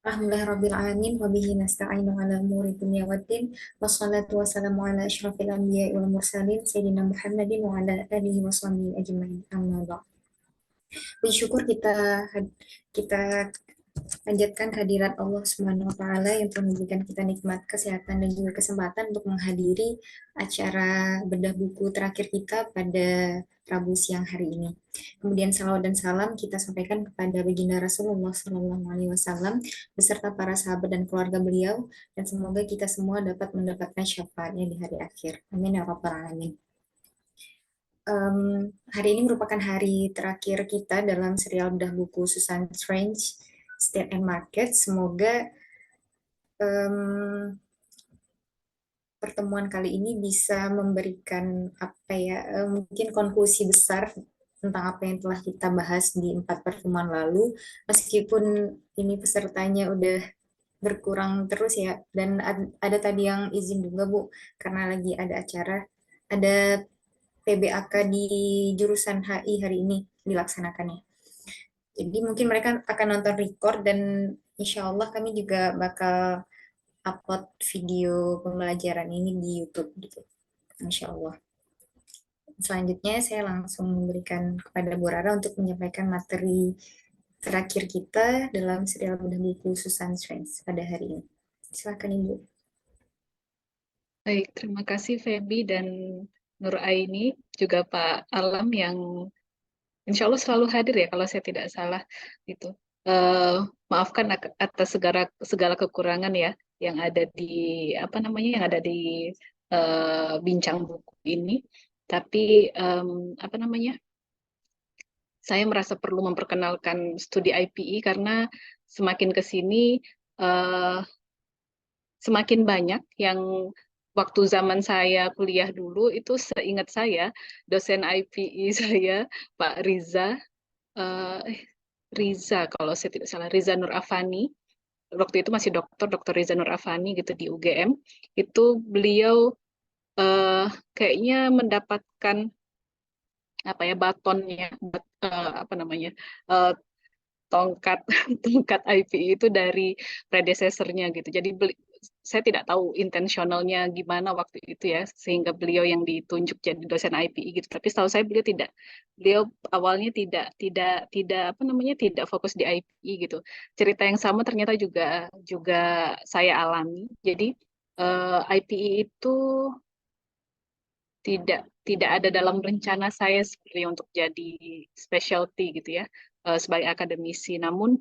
Alhamdulillahirabbil alamin wa bihi nasta'inu ala umuri dunya waddin wassalatu wassalamu ala asyrafil anbiya'i wal mursalin sayyidina Muhammadin wa ala alihi wa sahbihi ajmain amma ba'd. Bersyukur kita panjatkan kehadirat Allah Subhanahu wa taala yang telah memberikan kita nikmat kesehatan dan juga kesempatan untuk menghadiri acara bedah buku terakhir kita pada Rabu siang hari ini. Kemudian salawat dan salam kita sampaikan kepada baginda Rasulullah Shallallahu Alaihi Wasallam beserta para sahabat dan keluarga beliau, dan semoga kita semua dapat mendapatkan syafaatnya di hari akhir. Amin ya rabbal alamin. Hari ini merupakan hari terakhir kita dalam serial bedah buku Susan Strange, State and Market. Semoga em, pertemuan kali ini bisa memberikan apa ya, mungkin konklusi besar tentang apa yang telah kita bahas di 4 pertemuan lalu. Meskipun ini pesertanya udah berkurang terus ya, dan ada tadi yang izin juga Bu, karena lagi ada acara, ada PBAK di jurusan HI hari ini dilaksanakannya. Jadi mungkin mereka akan nonton record, dan insya Allah kami juga bakal upload video pembelajaran ini di YouTube gitu. Insya Allah. Selanjutnya saya langsung memberikan kepada Bu Rara untuk menyampaikan materi terakhir kita dalam serial bedah buku Susan Strange pada hari ini. Silakan Ibu. Baik, terima kasih Feby dan Nur Aini, juga Pak Alam yang insya Allah selalu hadir ya kalau saya tidak salah itu. Eh, Maafkan atas segala segala kekurangan ya yang ada di apa namanya yang ada di bincang buku ini. Tapi em, apa namanya saya merasa perlu memperkenalkan studi IPE karena semakin ke sini eh, semakin banyak yang waktu zaman saya kuliah dulu itu seingat saya dosen IPI saya Pak eh, Riza kalau saya tidak salah Riza Nur Afani waktu itu masih dokter Riza Nur Afani gitu di UGM itu beliau eh, kayaknya mendapatkan apa ya batonnya apa namanya eh, tongkat tongkat IPI itu dari predecessornya gitu. Jadi saya tidak tahu intensionalnya gimana waktu itu ya sehingga beliau yang ditunjuk jadi dosen IPI gitu. Tapi setahu saya beliau awalnya tidak apa namanya tidak fokus di IPI gitu. Cerita yang sama ternyata juga juga saya alami. Jadi IPI itu tidak ada dalam rencana saya seperti untuk jadi specialty gitu ya sebagai akademisi. Namun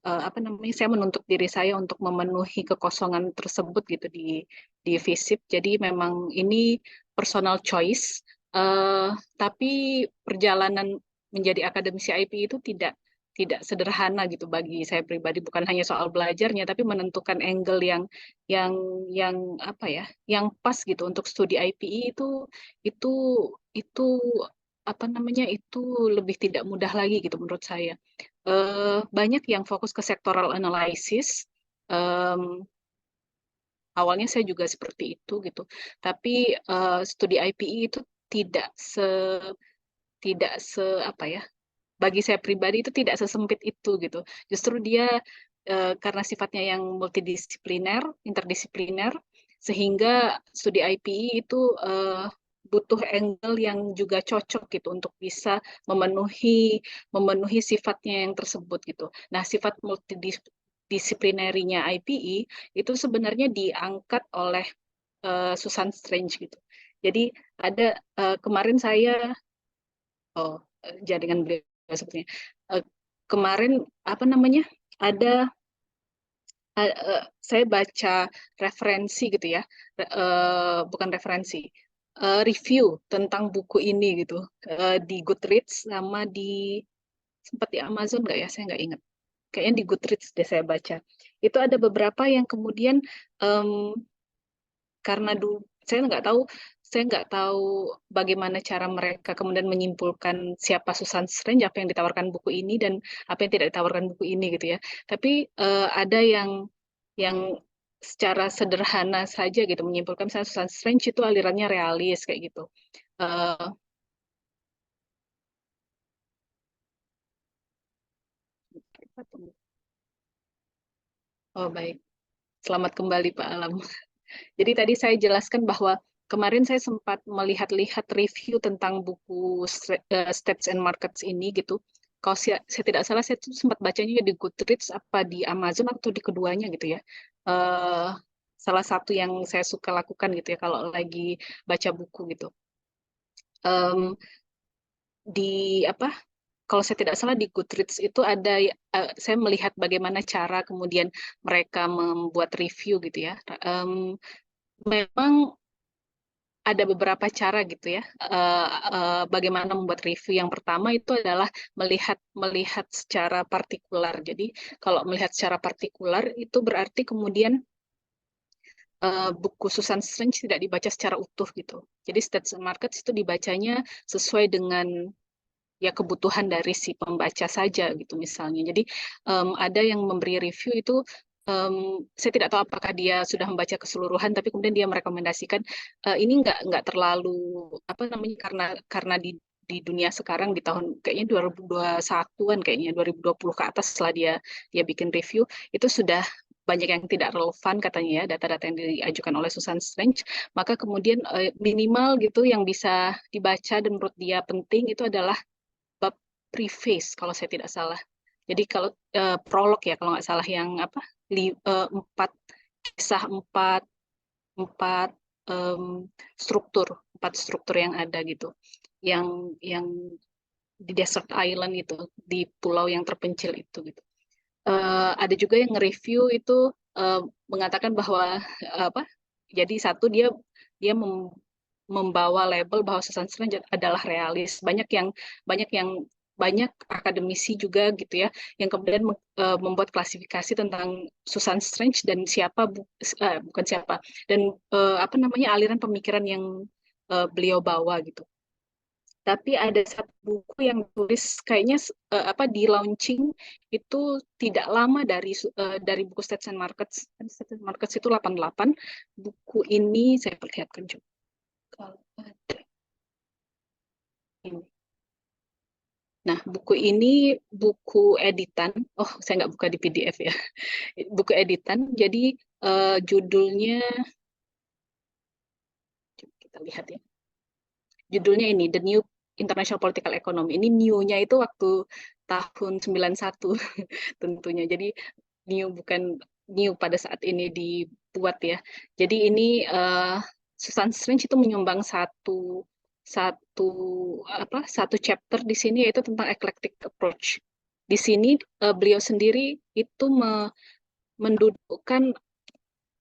apa namanya saya menuntut diri saya untuk memenuhi kekosongan tersebut gitu di FISIP. Jadi memang ini personal choice. eh, tapi perjalanan menjadi akademisi IP itu tidak sederhana gitu bagi saya pribadi. Bukan hanya soal belajarnya, tapi menentukan angle yang yang apa ya yang pas gitu untuk studi IPI itu itu apa namanya itu lebih tidak mudah lagi gitu menurut saya. Banyak yang fokus ke sectoral analysis. Em, Awalnya saya juga seperti itu gitu, tapi studi IPI itu tidak se tidak se apa ya bagi saya pribadi itu tidak sesempit itu gitu. Justru dia karena sifatnya yang multidisipliner, interdisipliner, sehingga studi IPI itu butuh angle yang juga cocok gitu untuk bisa memenuhi memenuhi sifatnya yang tersebut gitu. Nah, sifat multidisiplinerinya IPI itu sebenarnya diangkat oleh Susan Strange gitu. Jadi ada kemarin saya oh jaringan beliau sebetulnya. Eh, Kemarin apa namanya ada saya baca referensi gitu ya, bukan referensi, review tentang buku ini gitu di Goodreads sama di sempat di Amazon nggak ya, saya nggak ingat. Kayaknya di Goodreads deh saya baca. Itu ada beberapa yang kemudian em, karena dulu saya nggak tahu bagaimana cara mereka kemudian menyimpulkan siapa Susan Strange, apa yang ditawarkan buku ini dan apa yang tidak ditawarkan buku ini gitu ya. Tapi ada yang secara sederhana saja gitu menyimpulkan misalnya Susan Strange itu alirannya realis kayak gitu. Eh, Oh, baik. Selamat kembali Pak Alam. Jadi tadi saya jelaskan bahwa kemarin saya sempat melihat-lihat review tentang buku Stats and Markets ini gitu. Kalau saya tidak salah, saya tuh sempat bacanya di Goodreads apa di Amazon atau di keduanya gitu ya. Eh, Salah satu yang saya suka lakukan gitu ya kalau lagi baca buku gitu. Em, di apa? Kalau saya tidak salah di Goodreads itu ada saya melihat bagaimana cara kemudian mereka membuat review gitu ya. Memang ada beberapa cara gitu ya. Bagaimana membuat review. Yang pertama itu adalah melihat melihat secara partikular. Jadi kalau melihat secara partikular itu berarti kemudian buku Susan Strange tidak dibaca secara utuh gitu. Jadi Stats and Markets itu dibacanya sesuai dengan ya kebutuhan dari si pembaca saja gitu misalnya. Jadi ada yang memberi review itu saya tidak tahu apakah dia sudah membaca keseluruhan, tapi kemudian dia merekomendasikan ini nggak terlalu apa namanya karena di dunia sekarang di tahun kayaknya 2021-an kayaknya 2020 ke atas setelah dia dia bikin review itu sudah banyak yang tidak relevan katanya ya data-data yang diajukan oleh Susan Strange, maka kemudian minimal gitu yang bisa dibaca dan menurut dia penting itu adalah bab preface kalau saya tidak salah. Jadi kalau prolog ya kalau nggak salah yang apa empat kisah empat empat em, struktur empat struktur yang ada gitu, yang di desert island itu di pulau yang terpencil itu gitu. Ada juga yang nge-review itu eh, mengatakan bahwa apa? Jadi satu dia dia membawa label bahwa Susan Strange adalah realis. Banyak yang banyak akademisi juga gitu ya yang kemudian membuat klasifikasi tentang Susan Strange dan bukan siapa dan apa namanya aliran pemikiran yang beliau bawa gitu. Tapi ada satu buku yang tulis kayaknya apa di launching itu tidak lama dari buku Stats and Markets. Stats and Markets itu 88. Buku ini saya perlihatkan juga. Kalau ada ini. Nah, buku ini buku editan. Oh, saya nggak buka di PDF ya. Buku editan. Jadi judulnya coba kita lihat ya. Judulnya ini The New International Political Economy. Ini new-nya itu waktu tahun 91 tentunya. Jadi new bukan new pada saat ini dibuat ya. Jadi ini Susan Strange itu menyumbang satu satu satu chapter di sini yaitu tentang eclectic approach. Di sini beliau sendiri itu mendudukkan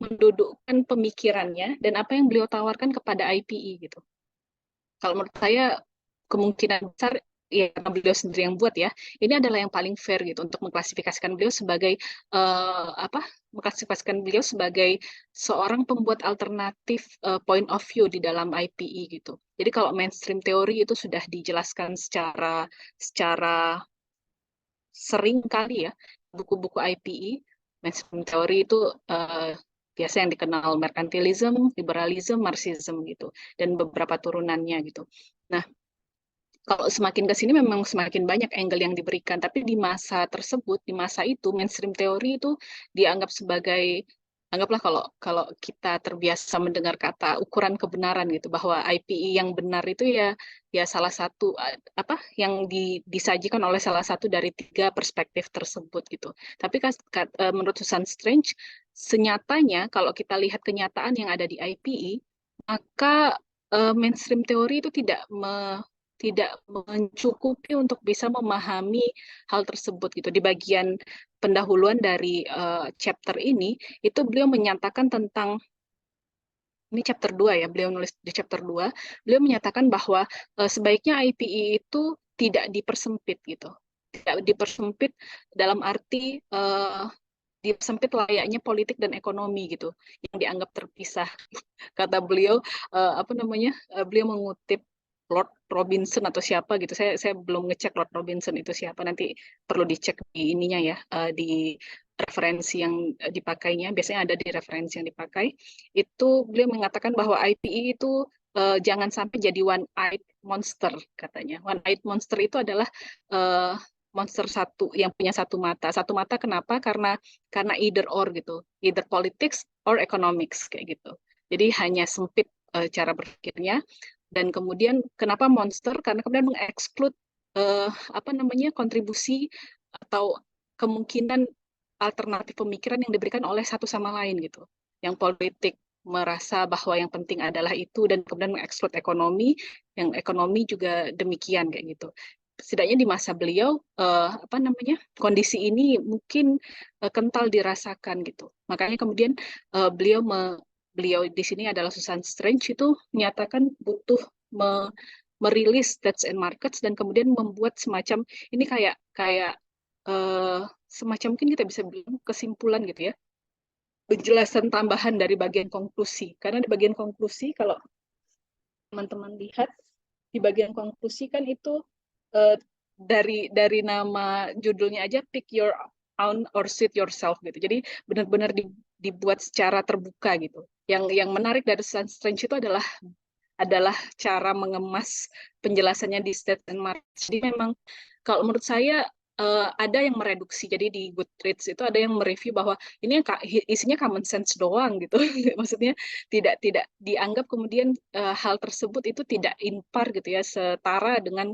mendudukkan pemikirannya dan apa yang beliau tawarkan kepada IPE gitu. Kalau menurut saya kemungkinan besar ya karena beliau sendiri yang buat ya, ini adalah yang paling fair gitu untuk mengklasifikasikan beliau sebagai mengklasifikasikan beliau sebagai seorang pembuat alternatif point of view di dalam IPE gitu. Jadi kalau mainstream teori itu sudah dijelaskan secara secara sering kali ya buku-buku IPE, mainstream teori itu biasa yang dikenal merkantilism, liberalism, marxism gitu dan beberapa turunannya gitu. Nah, kalau semakin ke sini memang semakin banyak angle yang diberikan, tapi di masa tersebut, di masa itu mainstream teori itu dianggap sebagai anggaplah kalau kalau kita terbiasa mendengar kata ukuran kebenaran gitu bahwa IPE yang benar itu ya ya salah satu apa yang disajikan oleh salah satu dari tiga perspektif tersebut gitu. Tapi menurut Susan Strange, senyatanya kalau kita lihat kenyataan yang ada di IPE, maka mainstream teori itu tidak mencukupi untuk bisa memahami hal tersebut gitu. Di bagian pendahuluan dari chapter ini itu beliau menyatakan tentang ini chapter 2 ya, beliau nulis di chapter 2, beliau menyatakan bahwa sebaiknya IPE itu tidak dipersempit gitu. Tidak dipersempit dalam arti disempit layaknya politik dan ekonomi gitu yang dianggap terpisah. Kata beliau apa namanya beliau mengutip Lord Robinson atau siapa gitu, saya belum ngecek Lord Robinson itu siapa, nanti perlu dicek di ininya ya di referensi yang dipakainya, biasanya ada di referensi yang dipakai itu beliau mengatakan bahwa IPE itu jangan sampai jadi one eyed monster katanya. One eyed monster itu adalah uh, monster satu yang punya satu mata. Satu mata kenapa? Karena either or gitu, either politics or economics kayak gitu. Jadi hanya sempit cara berpikirnya. Dan kemudian kenapa monster? Karena kemudian mengeksklud apa namanya kontribusi atau kemungkinan alternatif pemikiran yang diberikan oleh satu sama lain gitu. Yang politik merasa bahwa yang penting adalah itu dan kemudian mengeksklud ekonomi, yang ekonomi juga demikian kayak gitu. Setidaknya di masa beliau apa namanya kondisi ini mungkin kental dirasakan gitu. Makanya kemudian beliau di sini adalah Susan Strange itu menyatakan butuh merilis Stats and Markets dan kemudian membuat semacam ini kayak kayak semacam mungkin kita bisa bilang kesimpulan gitu ya, penjelasan tambahan dari bagian konklusi. Karena di bagian konklusi, kalau teman-teman lihat, di bagian konklusi kan itu uh, dari nama judulnya aja, pick your own or suit yourself gitu. Jadi benar-benar dibuat secara terbuka gitu. Yang menarik dari Susan Strange itu adalah cara mengemas penjelasannya di State and March. Jadi memang kalau menurut saya ada yang mereduksi. Jadi di Goodreads itu ada yang mereview bahwa ini yang isinya common sense doang gitu. Maksudnya tidak dianggap kemudian hal tersebut itu tidak impar gitu ya, setara dengan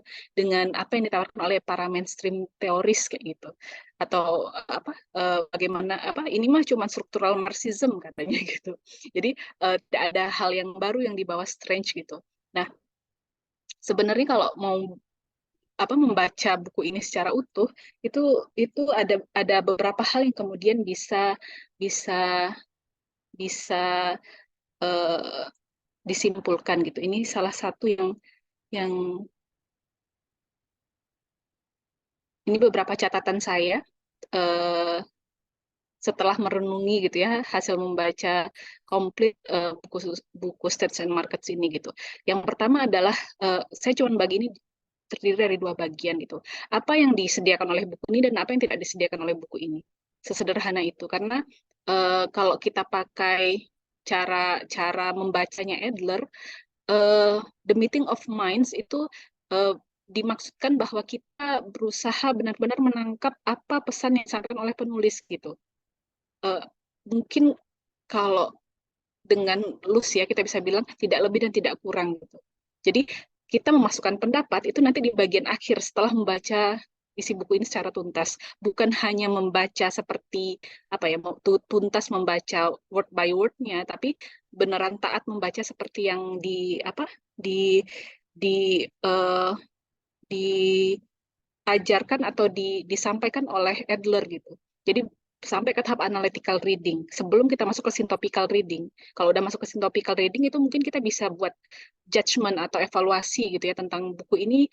apa yang ditawarkan oleh para mainstream teoris kayak gitu. Atau apa bagaimana apa ini mah cuma struktural Marxism katanya gitu. Jadi tidak ada hal yang baru yang dibawa Strange gitu. Nah, sebenarnya kalau mau apa membaca buku ini secara utuh itu ada beberapa hal yang kemudian bisa bisa uh, disimpulkan gitu. Ini salah satu yang ini beberapa catatan saya uh, setelah merenungi gitu ya hasil membaca komplit buku buku Stats and Markets ini gitu. Yang pertama adalah saya cuma bagi ini terdiri dari dua bagian gitu. Apa yang disediakan oleh buku ini dan apa yang tidak disediakan oleh buku ini. Sesederhana itu karena kalau kita pakai cara membacanya Adler, The Meeting of Minds itu uh, dimaksudkan bahwa kita berusaha benar-benar menangkap apa pesan yang disampaikan oleh penulis gitu. Uh, Mungkin kalau dengan lus ya kita bisa bilang tidak lebih dan tidak kurang gitu. Jadi kita memasukkan pendapat itu nanti di bagian akhir setelah membaca isi buku ini secara tuntas, bukan hanya membaca seperti apa ya tuntas membaca word by wordnya, tapi beneran taat membaca seperti yang di apa di uh, diajarkan atau disampaikan oleh Adler gitu. Jadi sampai ke tahap analytical reading sebelum kita masuk ke syntopical reading. Kalau udah masuk ke syntopical reading itu mungkin kita bisa buat judgment atau evaluasi gitu ya tentang buku ini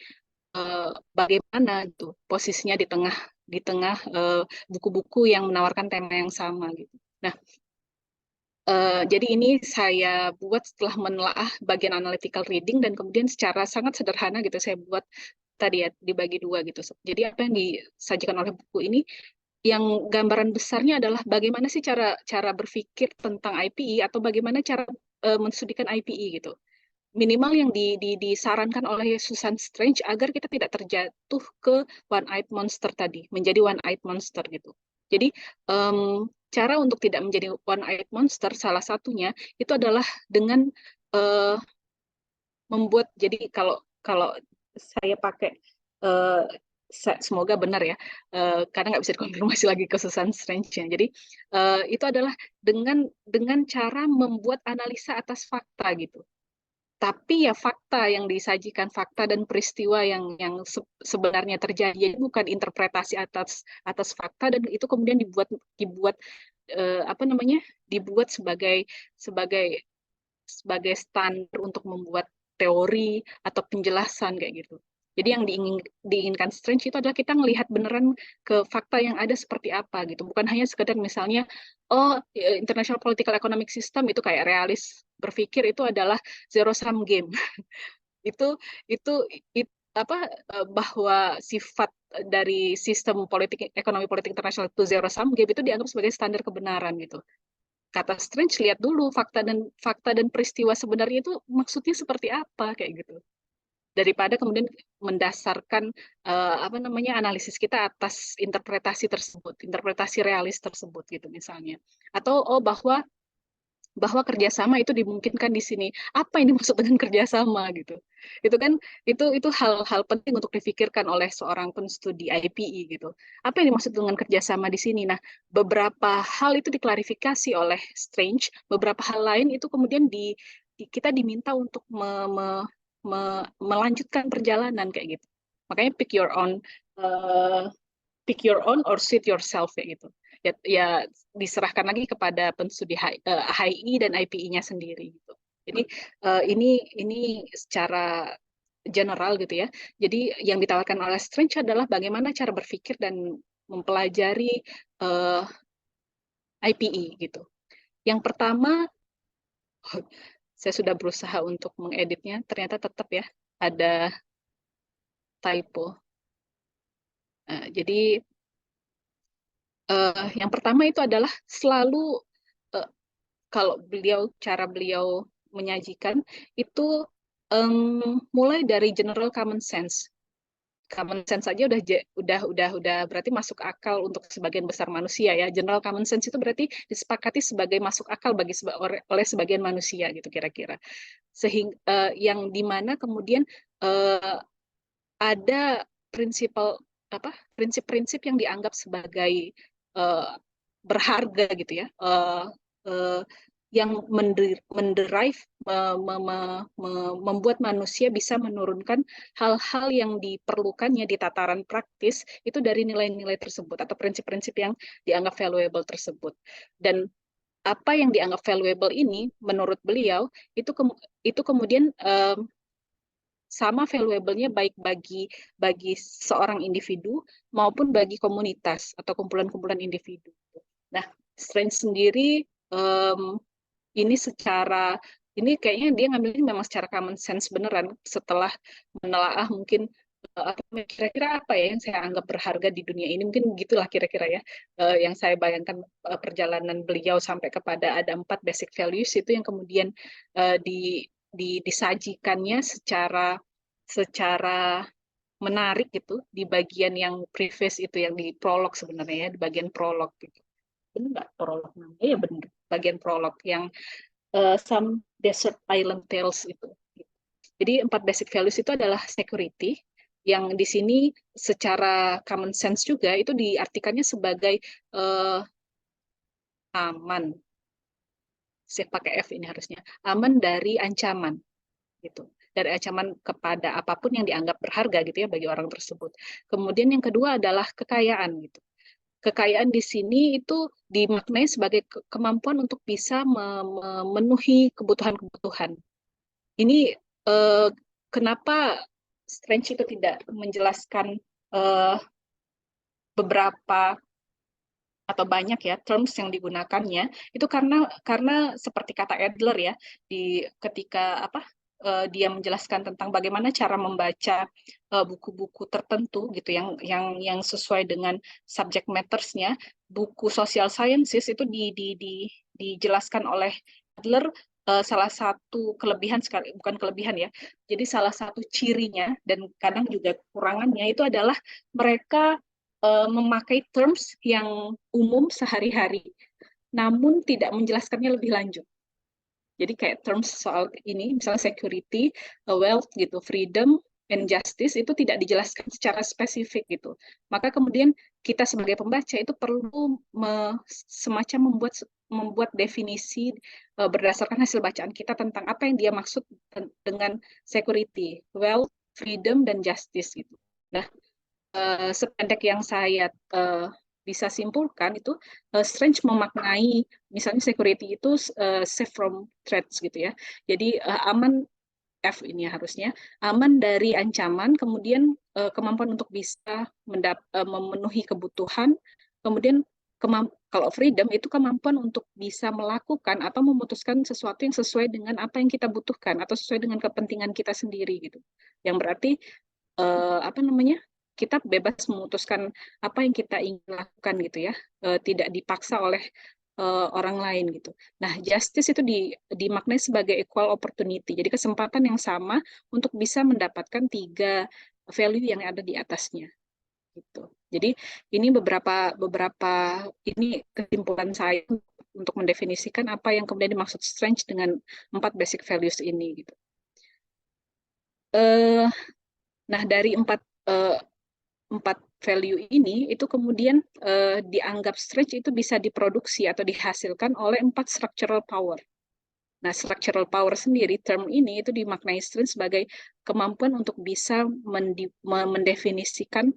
bagaimana gitu posisinya di tengah buku-buku yang menawarkan tema yang sama gitu. Nah, jadi ini saya buat setelah menelaah bagian analytical reading dan kemudian secara sangat sederhana gitu saya buat tadi ya dibagi dua gitu. Jadi apa yang disajikan oleh buku ini yang gambaran besarnya adalah bagaimana sih cara cara berpikir tentang IPE atau bagaimana cara menstudikan IPE gitu. Minimal yang disarankan oleh Susan Strange agar kita tidak terjatuh ke one-eyed monster tadi, menjadi one-eyed monster gitu. Jadi cara untuk tidak menjadi one-eyed monster salah satunya itu adalah dengan uh, membuat jadi kalau kalau saya pakai uh, semoga benar ya karena nggak bisa dikonfirmasi lagi ke Susan Strange-nya. Jadi itu adalah dengan cara membuat analisa atas fakta gitu. Tapi ya fakta yang disajikan, fakta dan peristiwa yang sebenarnya terjadi, jadi bukan interpretasi atas fakta dan itu kemudian dibuat apa namanya? Dibuat sebagai sebagai standar untuk membuat teori atau penjelasan kayak gitu. Jadi yang diinginkan Strange itu adalah kita melihat beneran ke fakta yang ada seperti apa gitu. Bukan hanya sekedar misalnya, oh international political economic system itu kayak realis berpikir itu adalah zero sum game. itu itu apa bahwa sifat dari sistem politik ekonomi politik internasional itu zero sum game itu dianggap sebagai standar kebenaran gitu. Kata Strange lihat dulu fakta dan peristiwa sebenarnya itu maksudnya seperti apa kayak gitu. daripada kemudian mendasarkan analisis kita atas interpretasi tersebut, interpretasi realis tersebut gitu misalnya, atau bahwa kerjasama itu dimungkinkan di sini. Apa yang dimaksud dengan kerjasama gitu? Itu kan itu hal-hal penting untuk difikirkan oleh seorang penstudi IPE gitu. Apa yang dimaksud dengan kerjasama di sini? Nah, beberapa hal itu diklarifikasi oleh Strange, beberapa hal lain itu kemudian kita diminta untuk melanjutkan perjalanan kayak gitu. Makanya uh, pick your own or suit yourself kayak gitu. Ya diserahkan lagi kepada penstudi HI dan IPI-nya sendiri gitu. Jadi ini secara general gitu ya. Jadi yang ditawarkan oleh Strange adalah bagaimana cara berpikir dan mempelajari IPI gitu. Yang pertama, saya sudah berusaha untuk mengeditnya, ternyata tetap ya ada typo. Jadi yang pertama itu adalah selalu uh, kalau cara beliau menyajikan itu mulai dari general common sense. Common sense saja udah berarti masuk akal untuk sebagian besar manusia ya. General common sense itu berarti disepakati sebagai masuk akal oleh sebagian manusia gitu kira-kira. Sehingga yang dimana kemudian uh, ada prinsip-prinsip yang dianggap sebagai uh, berharga gitu ya, uh, yang menderive membuat manusia bisa menurunkan hal-hal yang diperlukannya di tataran praktis itu dari nilai-nilai tersebut atau prinsip-prinsip yang dianggap valuable tersebut. Dan apa yang dianggap valuable ini menurut beliau itu kemudian sama valuable-nya baik bagi seorang individu maupun bagi komunitas atau kumpulan-kumpulan individu. Nah, Strange sendiri ini ini kayaknya dia ngambilnya memang secara common sense beneran setelah menelaah mungkin kira-kira apa ya yang saya anggap berharga di dunia ini, mungkin gitulah kira-kira ya yang saya bayangkan perjalanan beliau sampai kepada ada 4 basic values itu yang kemudian disajikannya secara menarik gitu di bagian yang preface itu yang di prolog sebenarnya ya, di bagian prolog gitu. Benar nggak prolog namanya? Ya benar, bagian prolog yang Some Desert Island Tales itu. Jadi 4 basic values itu adalah security, yang di sini secara common sense juga itu diartikannya sebagai uh, aman. Saya pakai F ini harusnya. Aman dari ancaman gitu. Dari ancaman kepada apapun yang dianggap berharga gitu ya bagi orang tersebut. Kemudian yang kedua adalah kekayaan gitu. Kekayaan di sini itu dimaknai sebagai kemampuan untuk bisa memenuhi kebutuhan-kebutuhan. Ini kenapa Strange itu tidak menjelaskan uh, beberapa atau banyak ya terms yang digunakannya itu karena seperti kata Adler ya ketika dia menjelaskan tentang bagaimana cara membaca buku-buku tertentu gitu yang sesuai dengan subject matters-nya. Buku social sciences itu dijelaskan oleh Adler salah satu kelebihan sekali, bukan kelebihan ya, jadi salah satu cirinya dan kadang juga kekurangannya itu adalah mereka memakai terms yang umum sehari-hari, namun tidak menjelaskannya lebih lanjut. Jadi kayak terms soal ini, misalnya security, wealth gitu, freedom, and justice itu tidak dijelaskan secara spesifik gitu. Maka kemudian kita sebagai pembaca itu perlu semacam membuat definisi berdasarkan hasil bacaan kita tentang apa yang dia maksud dengan security, wealth, freedom, dan justice gitu. Nah, sependek yang saya bisa simpulkan itu Strange memaknai misalnya security itu safe from threats gitu ya. Jadi aman F ini harusnya aman dari ancaman, kemudian kemampuan untuk bisa memenuhi kebutuhan, kemudian kalau freedom itu kemampuan untuk bisa melakukan atau memutuskan sesuatu yang sesuai dengan apa yang kita butuhkan atau sesuai dengan kepentingan kita sendiri gitu. Yang berarti apa namanya kita bebas memutuskan apa yang kita ingin lakukan gitu ya, tidak dipaksa oleh orang lain gitu. Nah, justice itu dimaknai sebagai equal opportunity. Jadi kesempatan yang sama untuk bisa mendapatkan 3 value yang ada di atasnya gitu. Jadi ini beberapa beberapa ini kesimpulan saya untuk mendefinisikan apa yang kemudian dimaksud strength dengan 4 basic values ini gitu. Eh, nah dari eh, empat value ini itu kemudian dianggap strength itu bisa diproduksi atau dihasilkan oleh 4 structural power. Nah, structural power sendiri, term ini itu dimaknai strength sebagai kemampuan untuk bisa mendefinisikan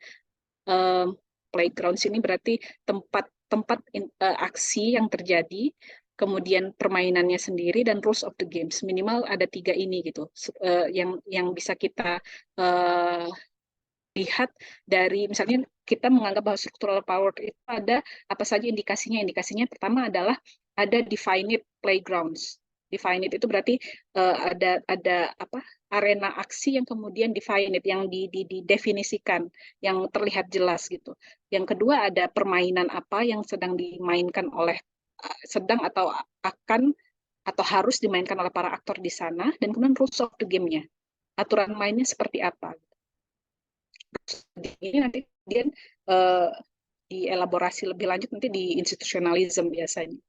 playgrounds ini berarti tempat aksi yang terjadi, kemudian permainannya sendiri dan rules of the games. Minimal ada 3 ini gitu, yang bisa kita uh, lihat dari misalnya kita menganggap bahwa structural power itu ada apa saja indikasinya. Indikasinya pertama adalah ada definite playgrounds. Definite itu berarti ada apa arena aksi yang kemudian definite, yang didefinisikan, yang terlihat jelas gitu. Yang kedua ada permainan apa yang sedang dimainkan oleh sedang atau akan atau harus dimainkan oleh para aktor di sana, dan kemudian rules of the game-nya. Aturan mainnya seperti apa. Ini nanti kemudian uh, dielaborasi lebih lanjut nanti di institutionalism biasanya.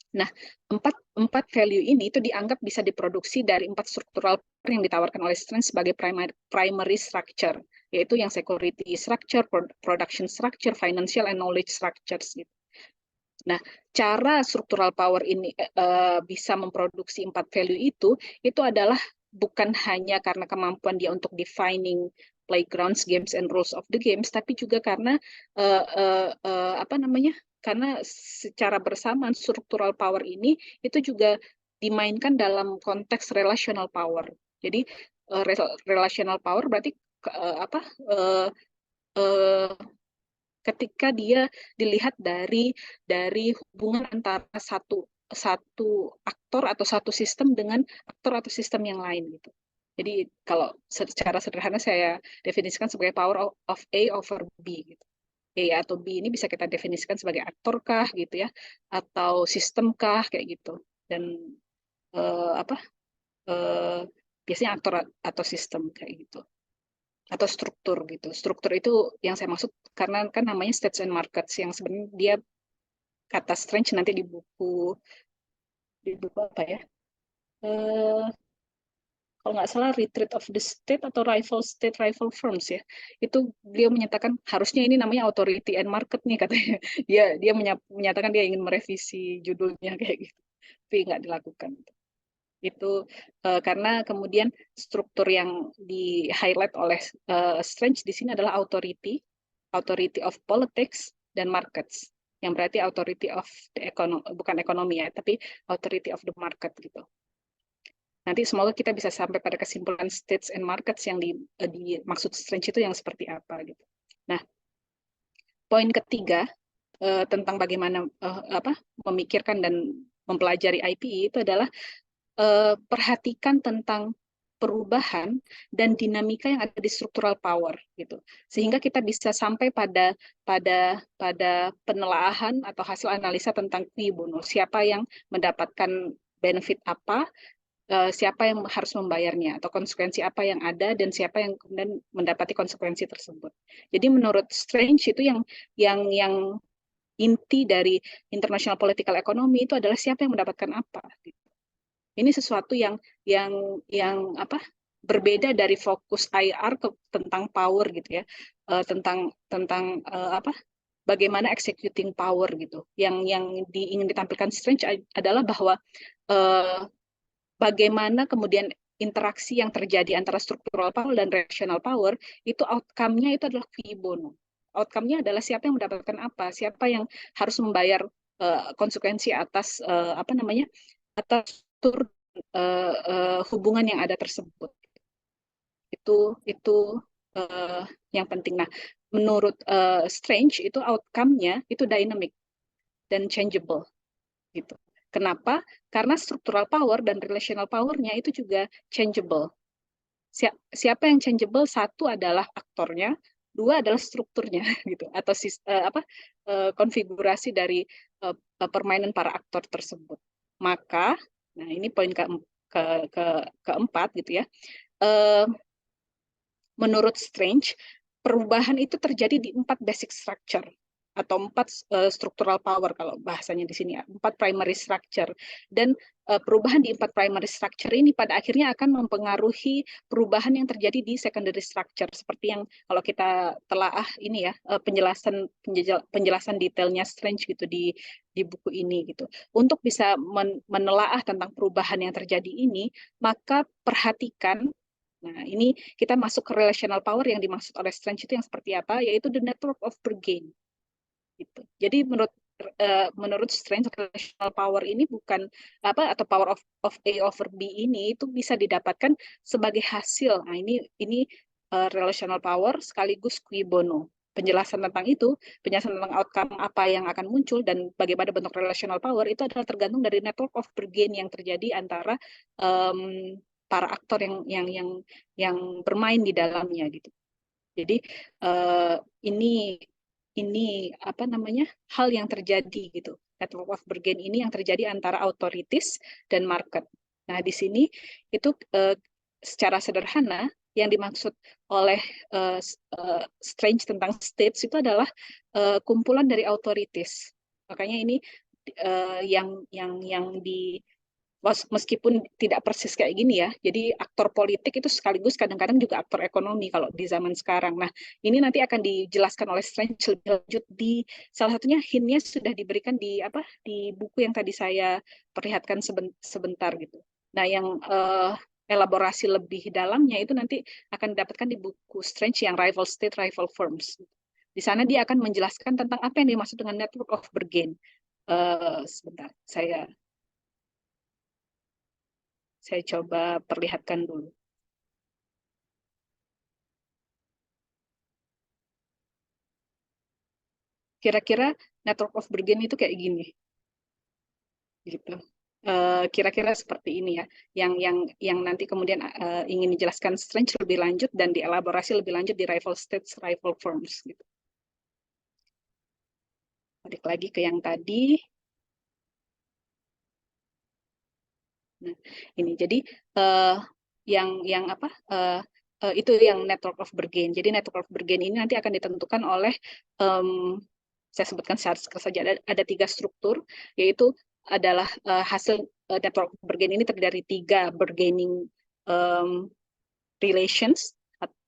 Nah, empat value ini itu dianggap bisa diproduksi dari 4 struktural yang ditawarkan oleh strength sebagai primary structure, yaitu yang security structure, production structure, financial and knowledge structures. Gitu. Nah, cara structural power ini bisa memproduksi 4 value itu adalah bukan hanya karena kemampuan dia untuk defining playgrounds, games, and rules of the games, tapi juga karena apa namanya? Karena secara bersamaan structural power ini itu juga dimainkan dalam konteks relational power. Jadi relational power berarti apa? Uh, ketika dia dilihat dari hubungan antara satu aktor atau satu sistem dengan aktor atau sistem yang lain gitu. Jadi kalau secara sederhana saya definisikan sebagai power of A over B gitu. A atau B ini bisa kita definisikan sebagai aktor kah gitu ya, atau sistem kah kayak gitu. Dan apa biasanya aktor atau sistem kayak gitu atau struktur gitu. Struktur itu yang saya maksud karena kan namanya states and markets yang sebenarnya dia kata strange nanti di buku apa ya? Eh, kalau nggak salah Retreat of the State atau Rival Firms ya. Itu dia menyatakan harusnya ini namanya Authority and Market nih katanya. Dia menyatakan dia ingin merevisi judulnya kayak gitu. Tapi nggak dilakukan. Itu karena kemudian struktur yang di highlight oleh Strange di sini adalah authority of politics dan markets, yang berarti authority of the economy, bukan ekonomi ya, tapi authority of the market gitu. Nanti semoga kita bisa sampai pada kesimpulan states and markets yang dimaksud Strange itu yang seperti apa gitu. Nah, poin ketiga tentang bagaimana apa memikirkan dan mempelajari IPE itu adalah perhatikan tentang perubahan dan dinamika yang ada di structural power gitu, sehingga kita bisa sampai pada penelaahan atau hasil analisa tentang cui bono, siapa yang mendapatkan benefit apa, siapa yang harus membayarnya, atau konsekuensi apa yang ada dan siapa yang kemudian mendapati konsekuensi tersebut. Jadi menurut Strange itu yang inti dari international political economy itu adalah siapa yang mendapatkan apa gitu. Ini sesuatu yang apa berbeda dari fokus IR tentang power gitu ya, tentang apa bagaimana executing power gitu. Yang ingin ditampilkan Strange adalah bahwa uh, bagaimana kemudian interaksi yang terjadi antara structural power dan rational power itu outcome-nya itu adalah cui bono. Outcome-nya adalah siapa yang mendapatkan apa, siapa yang harus membayar konsekuensi atas apa namanya atas hubungan yang ada tersebut. Itu yang penting. Nah, menurut Strange itu outcome-nya itu dynamic dan changeable gitu. Kenapa? Karena structural power dan relational power-nya itu juga changeable. Siapa yang changeable? Satu adalah aktornya, dua adalah strukturnya gitu, atau apa konfigurasi permainan para aktor tersebut. Maka, nah ini poin keempat gitu ya. Menurut Strange, perubahan itu terjadi di 4 basic structure atau 4 structural power kalau bahasanya di sini ya, 4 primary structure. Dan perubahan di 4 primary structure ini pada akhirnya akan mempengaruhi perubahan yang terjadi di secondary structure, seperti yang kalau kita telaah ini ya, penjelasan detailnya Strange gitu di buku ini gitu. Untuk bisa menelaah tentang perubahan yang terjadi ini, maka perhatikan. Nah, ini kita masuk ke relational power yang dimaksud oleh Strange itu yang seperti apa, yaitu the network of Bergame. Gitu. Jadi menurut Strange, relational power ini bukan apa, atau power of A over B ini itu bisa didapatkan sebagai hasil. Nah, ini relational power sekaligus cui bono. Penjelasan tentang itu, penjelasan tentang outcome apa yang akan muncul dan bagaimana bentuk relational power itu adalah tergantung dari network of Bergame yang terjadi antara para aktor yang bermain di dalamnya gitu. Jadi ini apa namanya, hal yang terjadi gitu. Network of Bergen ini yang terjadi antara authorities dan market. Nah, di sini itu secara sederhana yang dimaksud oleh Strange tentang states itu adalah kumpulan dari authorities. Makanya ini yang di meskipun tidak persis kayak gini ya, jadi aktor politik itu sekaligus kadang-kadang juga aktor ekonomi kalau di zaman sekarang. Nah, ini nanti akan dijelaskan oleh Strange lebih lanjut di salah satunya hintnya sudah diberikan di apa di buku yang tadi saya perlihatkan sebentar gitu. Nah, yang elaborasi lebih dalamnya itu nanti akan didapatkan di buku Strange yang Rival State, Rival Firms. Di sana dia akan menjelaskan tentang apa yang dimaksud dengan network of Bergen. Sebentar, saya coba perlihatkan dulu. Kira-kira network of Bergen itu kayak gini, gitu. Kira-kira seperti ini ya, yang nanti kemudian ingin dijelaskan Strange lebih lanjut dan dielaborasi lebih lanjut di Rival States, Rival Firms. Gitu. Balik lagi ke yang tadi. Nah, ini jadi yang apa? Itu yang network of Bergen. Jadi network of Bergen ini nanti akan ditentukan oleh saya sebutkan saja ada 3 struktur, yaitu adalah hasil network Bergen ini terdiri dari 3 bargaining relations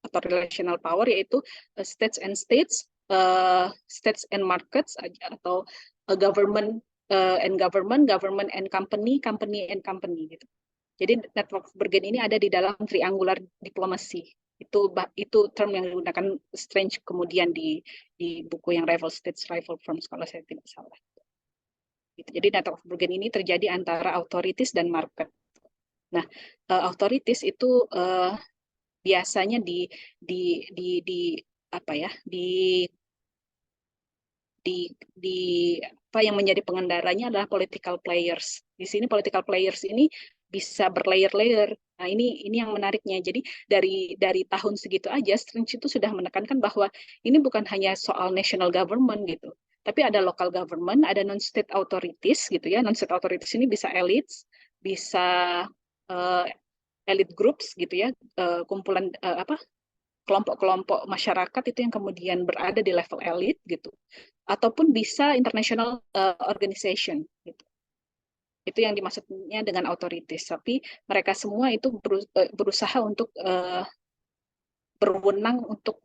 atau relational power, yaitu states and states, states and markets atau government and government, government and company, company and company gitu. Jadi network Bergen ini ada di dalam triangular diplomasi. Itu term yang digunakan Strange kemudian di buku yang Rival States, Rival Firms kalau saya tidak salah. Gitu. Jadi network Bergen ini terjadi antara authorities dan market. Nah, authorities itu biasanya di apa ya di apa yang menjadi pengendaranya adalah political players. Di sini political players ini bisa berlayer-layer. Nah, ini yang menariknya. Jadi dari tahun segitu aja Strange itu sudah menekankan bahwa ini bukan hanya soal national government gitu. Tapi ada local government, ada non-state authorities gitu ya. Non-state authorities ini bisa elites, bisa uh, elite groups gitu ya, kumpulan apa kelompok-kelompok masyarakat itu yang kemudian berada di level elit gitu, ataupun bisa international organization gitu. Itu yang dimaksudnya dengan authorities. Tapi mereka semua itu berusaha untuk berwenang untuk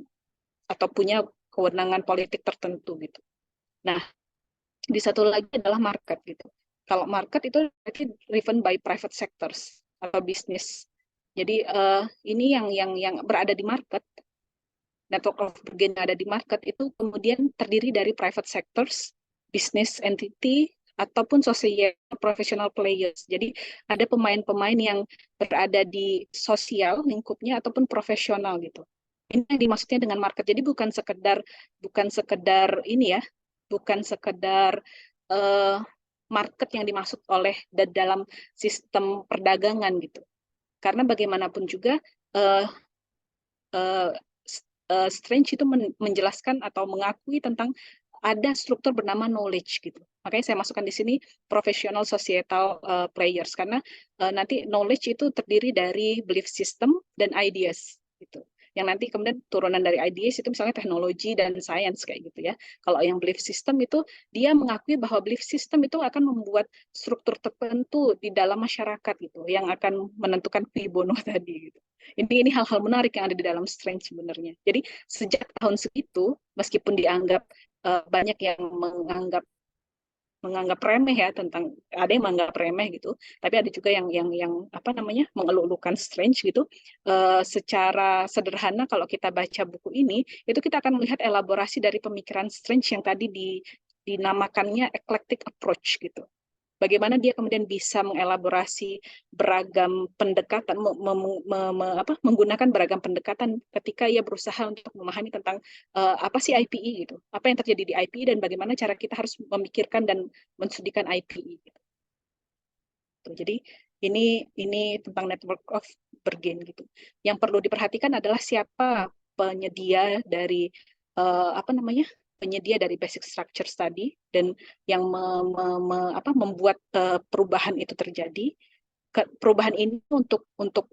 atau punya kewenangan politik tertentu gitu. Nah, di satu lagi adalah market gitu. Kalau market itu berarti driven by private sectors atau bisnis. Jadi ini yang berada di market, network of Bergen yang ada di market itu kemudian terdiri dari private sectors, business entity, ataupun sosial professional players. Jadi ada pemain-pemain yang berada di sosial lingkupnya ataupun profesional gitu. Ini yang dimaksudnya dengan market. Jadi bukan sekedar ini ya, bukan sekedar market yang dimaksud oleh dalam sistem perdagangan gitu. Karena bagaimanapun juga Strange itu menjelaskan atau mengakui tentang ada struktur bernama knowledge gitu. Makanya saya masukkan di sini professional societal players, karena nanti knowledge itu terdiri dari belief system dan ideas gitu. Yang nanti kemudian turunan dari ideas itu misalnya teknologi dan science kayak gitu ya. Kalau yang belief system itu dia mengakui bahwa belief system itu akan membuat struktur tertentu di dalam masyarakat gitu yang akan menentukan cui bono tadi gitu. Ini hal-hal menarik yang ada di dalam Strange sebenarnya. Jadi sejak tahun segitu, meskipun dianggap banyak yang menganggap remeh ya, tentang ada yang menganggap remeh gitu, tapi ada juga yang apa namanya mengeluh-elukan Strange gitu. Secara sederhana kalau kita baca buku ini itu kita akan melihat elaborasi dari pemikiran Strange yang tadi dinamakannya eclectic approach gitu. Bagaimana dia kemudian bisa mengelaborasi beragam pendekatan, menggunakan beragam pendekatan ketika ia berusaha untuk memahami tentang apa sih IPE gitu, apa yang terjadi di IPE dan bagaimana cara kita harus memikirkan dan menstudikan IPE. Gitu. Jadi ini tentang network of Bergen gitu. Yang perlu diperhatikan adalah siapa penyedia dari apa namanya penyedia dari basic structure tadi dan yang membuat perubahan itu terjadi. Perubahan ini untuk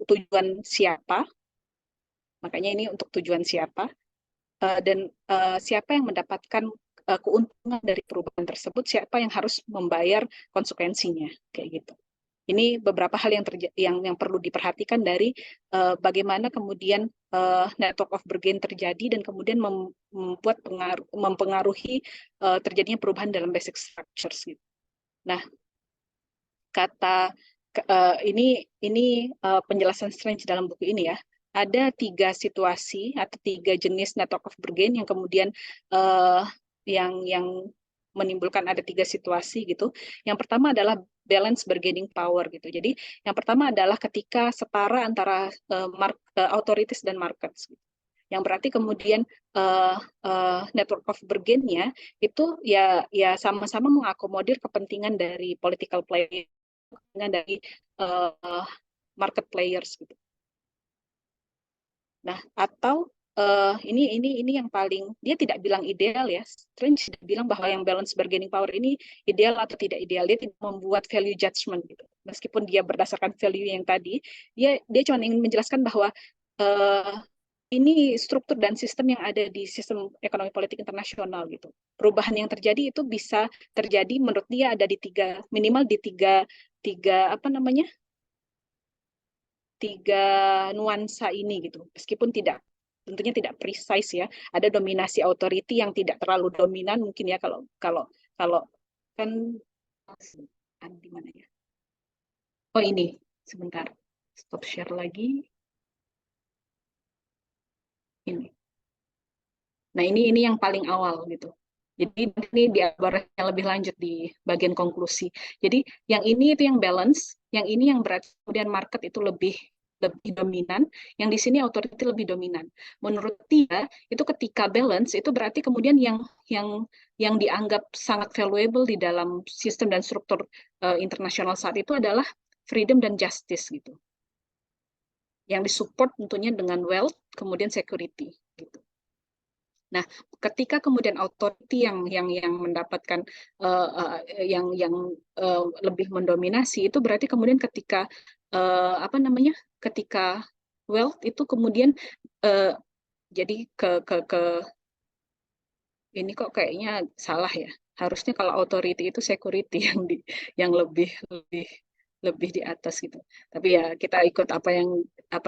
tujuan siapa? Makanya ini untuk tujuan siapa? Dan siapa yang mendapatkan keuntungan dari perubahan tersebut? Siapa yang harus membayar konsekuensinya? Kayak gitu. Ini beberapa hal yang perlu diperhatikan dari bagaimana kemudian network of Bergen terjadi dan kemudian mempengaruhi terjadinya perubahan dalam basic structures. Gitu. Nah, kata ini penjelasan Strange dalam buku ini ya. Ada 3 situasi atau 3 jenis network of Bergen yang kemudian yang menimbulkan ada 3 situasi gitu. Yang pertama adalah balance bargaining power gitu. Jadi yang pertama adalah ketika setara antara authorities dan markets. Gitu. Yang berarti kemudian network of Bergen-nya itu ya sama-sama mengakomodir kepentingan dari political player, kepentingan dari market players gitu. Nah, atau ini yang paling dia tidak bilang ideal ya. Strange tidak bilang bahwa yang balance bargaining power ini ideal atau tidak ideal. Dia tidak membuat value judgment gitu. Meskipun dia berdasarkan value yang tadi, dia cuma ingin menjelaskan bahwa ini struktur dan sistem yang ada di sistem ekonomi politik internasional gitu. Perubahan yang terjadi itu bisa terjadi menurut dia ada di minimal di tiga apa namanya tiga nuansa ini gitu. Meskipun tentunya tidak precise ya. Ada dominasi authority yang tidak terlalu dominan mungkin ya kalau kalau kalau kan di mana ya? Oh ini sebentar. Stop share lagi. Ini. Nah, ini yang paling awal gitu. Jadi ini dielaborasinya lebih lanjut di bagian konklusi. Jadi yang ini itu yang balance, yang ini yang berarti kemudian market itu lebih dominan, yang di sini authority lebih dominan. Menurut dia itu ketika balance itu berarti kemudian yang dianggap sangat valuable di dalam sistem dan struktur internasional saat itu adalah freedom dan justice gitu. Yang disupport tentunya dengan wealth, kemudian security gitu. Nah, ketika kemudian authority yang mendapatkan lebih mendominasi itu berarti kemudian ketika apa namanya? Ketika wealth itu kemudian uh, jadi ke ini kok kayaknya salah ya. Harusnya kalau authority itu security yang lebih lebih di atas gitu. Tapi ya kita ikut apa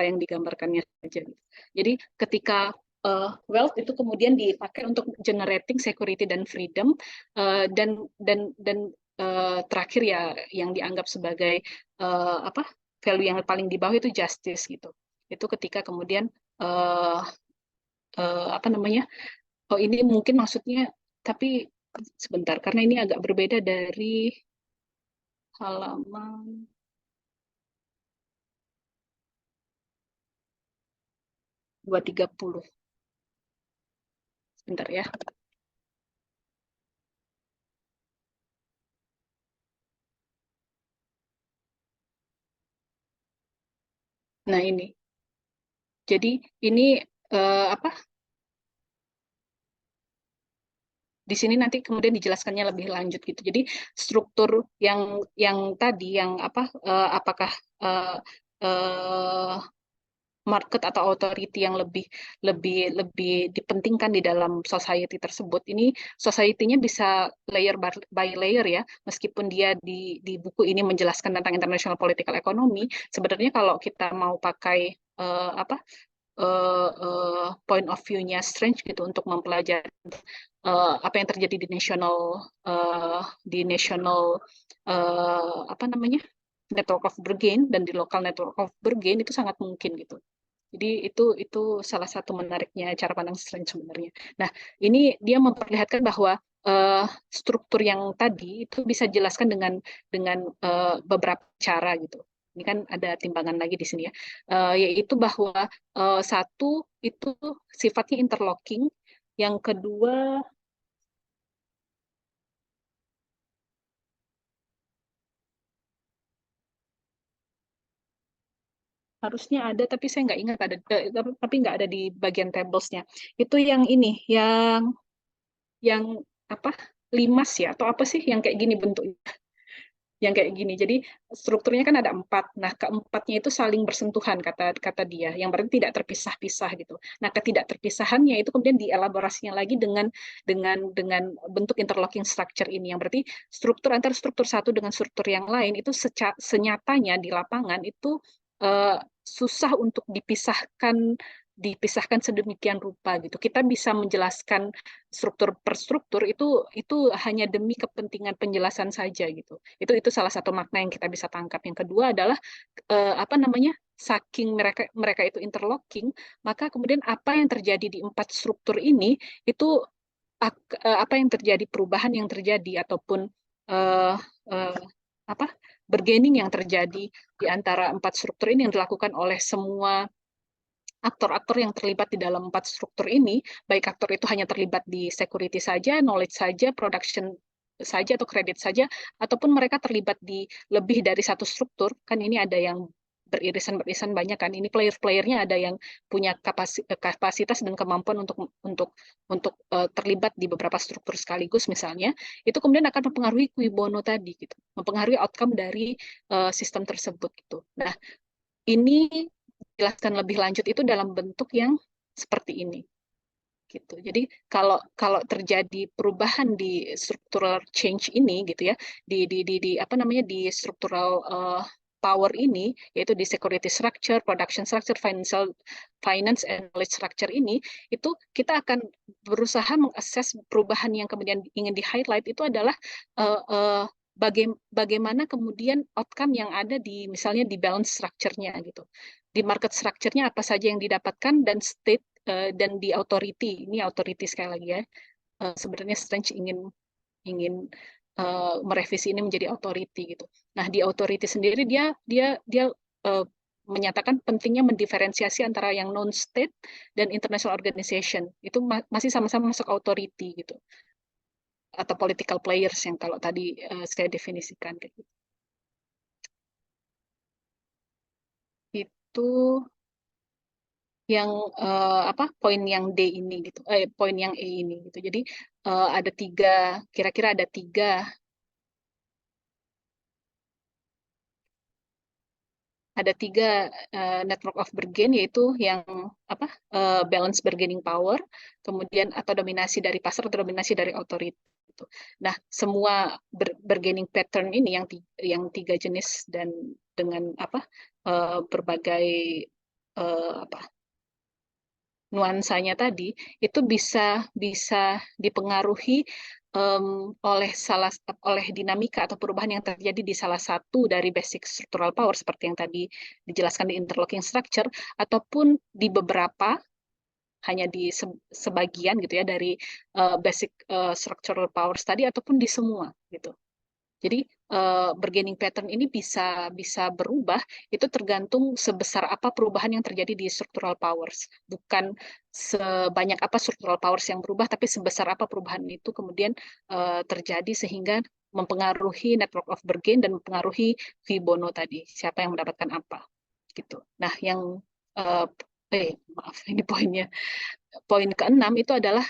yang digambarkannya saja. Gitu. Jadi ketika wealth itu kemudian dipakai untuk generating security dan freedom dan terakhir ya yang dianggap sebagai apa value yang paling di bawah itu justice gitu. Itu ketika kemudian apa namanya oh ini mungkin maksudnya, tapi sebentar, karena ini agak berbeda dari halaman 230. Sebentar ya. Nah ini, jadi ini apa? di sini nanti kemudian dijelaskannya lebih lanjut gitu. Jadi struktur yang tadi yang apa apakah uh, uh, market atau authority yang lebih lebih lebih dipentingkan di dalam society tersebut. Ini society-nya bisa layer by layer ya. Meskipun dia di buku ini menjelaskan tentang international political economy, sebenarnya kalau kita mau pakai point of view-nya Strange gitu untuk mempelajari apa yang terjadi di national apa namanya network of bargain dan di local network of bargain itu sangat mungkin gitu. Jadi itu salah satu menariknya cara pandang Strange sebenarnya. Nah, ini dia memperlihatkan bahwa struktur yang tadi itu bisa dijelaskan dengan beberapa cara gitu. Ini kan ada timbangan lagi di sini ya, yaitu bahwa satu itu sifatnya interlocking, yang kedua harusnya ada tapi saya nggak ingat ada tapi nggak ada di bagian tablesnya. Itu yang ini yang apa limas ya atau apa sih yang kayak gini bentuknya yang kayak gini. Jadi strukturnya kan ada empat. Nah, keempatnya itu saling bersentuhan kata kata dia, yang berarti tidak terpisah-pisah gitu. Nah, ketidakterpisahannya itu kemudian dielaborasinya lagi dengan bentuk interlocking structure ini, yang berarti struktur antar struktur satu dengan struktur yang lain itu senyatanya di lapangan itu susah untuk dipisahkan sedemikian rupa gitu. Kita bisa menjelaskan struktur per struktur itu hanya demi kepentingan penjelasan saja gitu. Itu salah satu makna yang kita bisa tangkap. Yang kedua adalah apa namanya? Saking mereka mereka itu interlocking, maka kemudian apa yang terjadi di empat struktur ini itu apa yang terjadi perubahan yang terjadi ataupun uh, uh, apa bargaining yang terjadi di antara empat struktur ini yang dilakukan oleh semua aktor-aktor yang terlibat di dalam empat struktur ini, baik aktor itu hanya terlibat di security saja, knowledge saja, production saja atau kredit saja, ataupun mereka terlibat di lebih dari satu struktur, kan ini ada yang beririsan banyak kan. Ini player-playernya ada yang punya kapasitas dan kemampuan untuk terlibat di beberapa struktur sekaligus misalnya, itu kemudian akan mempengaruhi cui bono tadi gitu, mempengaruhi outcome dari sistem tersebut gitu. Nah, ini jelaskan lebih lanjut itu dalam bentuk yang seperti ini gitu. Jadi kalau kalau terjadi perubahan di structural change ini gitu ya, di apa namanya di structural power ini, yaitu di security structure, production structure, finance and knowledge structure ini, itu kita akan berusaha mengakses perubahan yang kemudian ingin di highlight itu adalah uh, uh, bagaimana kemudian outcome yang ada di misalnya di balance structure-nya gitu. Di market structure-nya apa saja yang didapatkan dan state dan di authority, ini authority sekali lagi ya, sebenarnya Strange ingin ingin merevisi ini menjadi authority gitu. Nah, di authority sendiri dia uh, menyatakan pentingnya mendiferensiasi antara yang non state dan international organization. Itu masih sama-sama masuk authority gitu, atau political players yang kalau tadi saya definisikan kayak gitu. Itu yang apa poin yang D ini gitu, poin yang E ini gitu. Jadi ada tiga, kira-kira ada tiga network of bargain, yaitu yang apa balance bargaining power, kemudian atau dominasi dari pasar atau dominasi dari authority. Gitu. Nah, semua bargaining pattern ini yang tiga jenis dan dengan apa berbagai apa nuansanya tadi itu bisa bisa dipengaruhi oleh dinamika atau perubahan yang terjadi di salah satu dari basic structural power seperti yang tadi dijelaskan di interlocking structure, ataupun di beberapa, hanya di sebagian gitu ya dari basic structural powers tadi, ataupun di semua gitu. Jadi bargaining pattern ini bisa bisa berubah, itu tergantung sebesar apa perubahan yang terjadi di structural powers. Bukan sebanyak apa structural powers yang berubah, tapi sebesar apa perubahan itu kemudian terjadi sehingga mempengaruhi network of bargain dan mempengaruhi fee bono tadi, siapa yang mendapatkan apa gitu. Nah, yang maaf, ini poinnya. Poin keenam itu adalah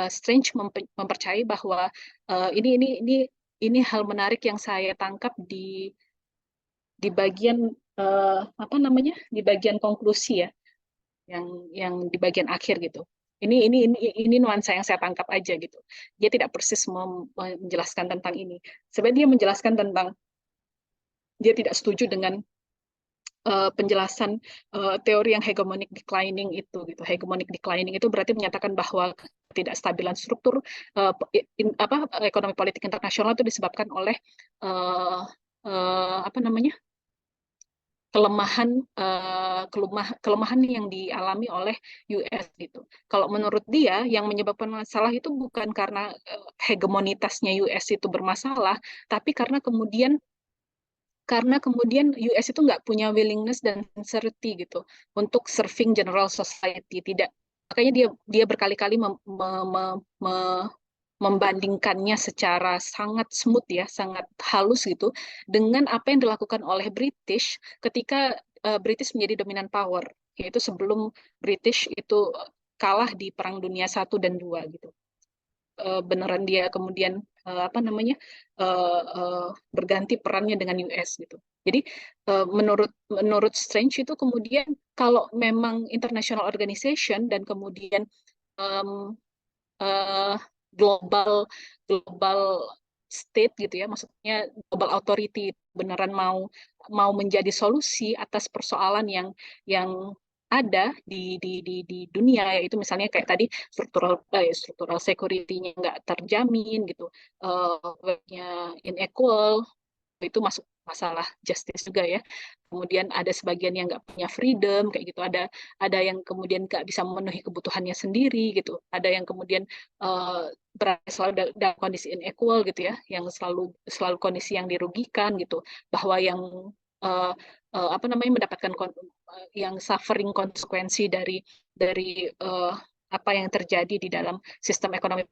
Strange mempercayai bahwa ini hal menarik yang saya tangkap di bagian apa namanya, di bagian konklusi ya, yang di bagian akhir gitu. Ini nuansa yang saya tangkap aja gitu. Dia tidak persis menjelaskan tentang ini. Sebenarnya dia menjelaskan tentang dia tidak setuju dengan penjelasan teori yang hegemonic declining itu gitu. Hegemonic declining itu berarti menyatakan bahwa ketidakstabilan struktur ekonomi politik internasional itu disebabkan oleh apa namanya, kelemahan yang dialami oleh US gitu. Kalau menurut dia yang menyebabkan masalah itu bukan karena hegemonitasnya US itu bermasalah, tapi karena kemudian US itu nggak punya willingness dan sincerity gitu untuk serving general society. Tidak, makanya dia berkali-kali membandingkannya secara sangat smooth ya, sangat halus gitu dengan apa yang dilakukan oleh British ketika British menjadi dominant power, yaitu sebelum British itu kalah di Perang Dunia I dan II gitu. Beneran dia kemudian apa namanya, berganti perannya dengan US gitu. Jadi menurut Strange itu kemudian kalau memang international organization dan kemudian um, uh, global global state gitu ya, maksudnya global authority beneran mau mau menjadi solusi atas persoalan yang ada di dunia, yaitu misalnya kayak tadi struktural security-nya nggak terjamin gitu, inequal, itu masuk masalah justice juga ya. Kemudian ada sebagian yang nggak punya freedom kayak gitu, ada yang kemudian nggak bisa memenuhi kebutuhannya sendiri gitu, ada yang kemudian berada selalu dalam kondisi unequal gitu ya, yang selalu selalu kondisi yang dirugikan gitu, bahwa yang uh, apa namanya, mendapatkan yang suffering konsekuensi dari apa yang terjadi di dalam sistem ekonomi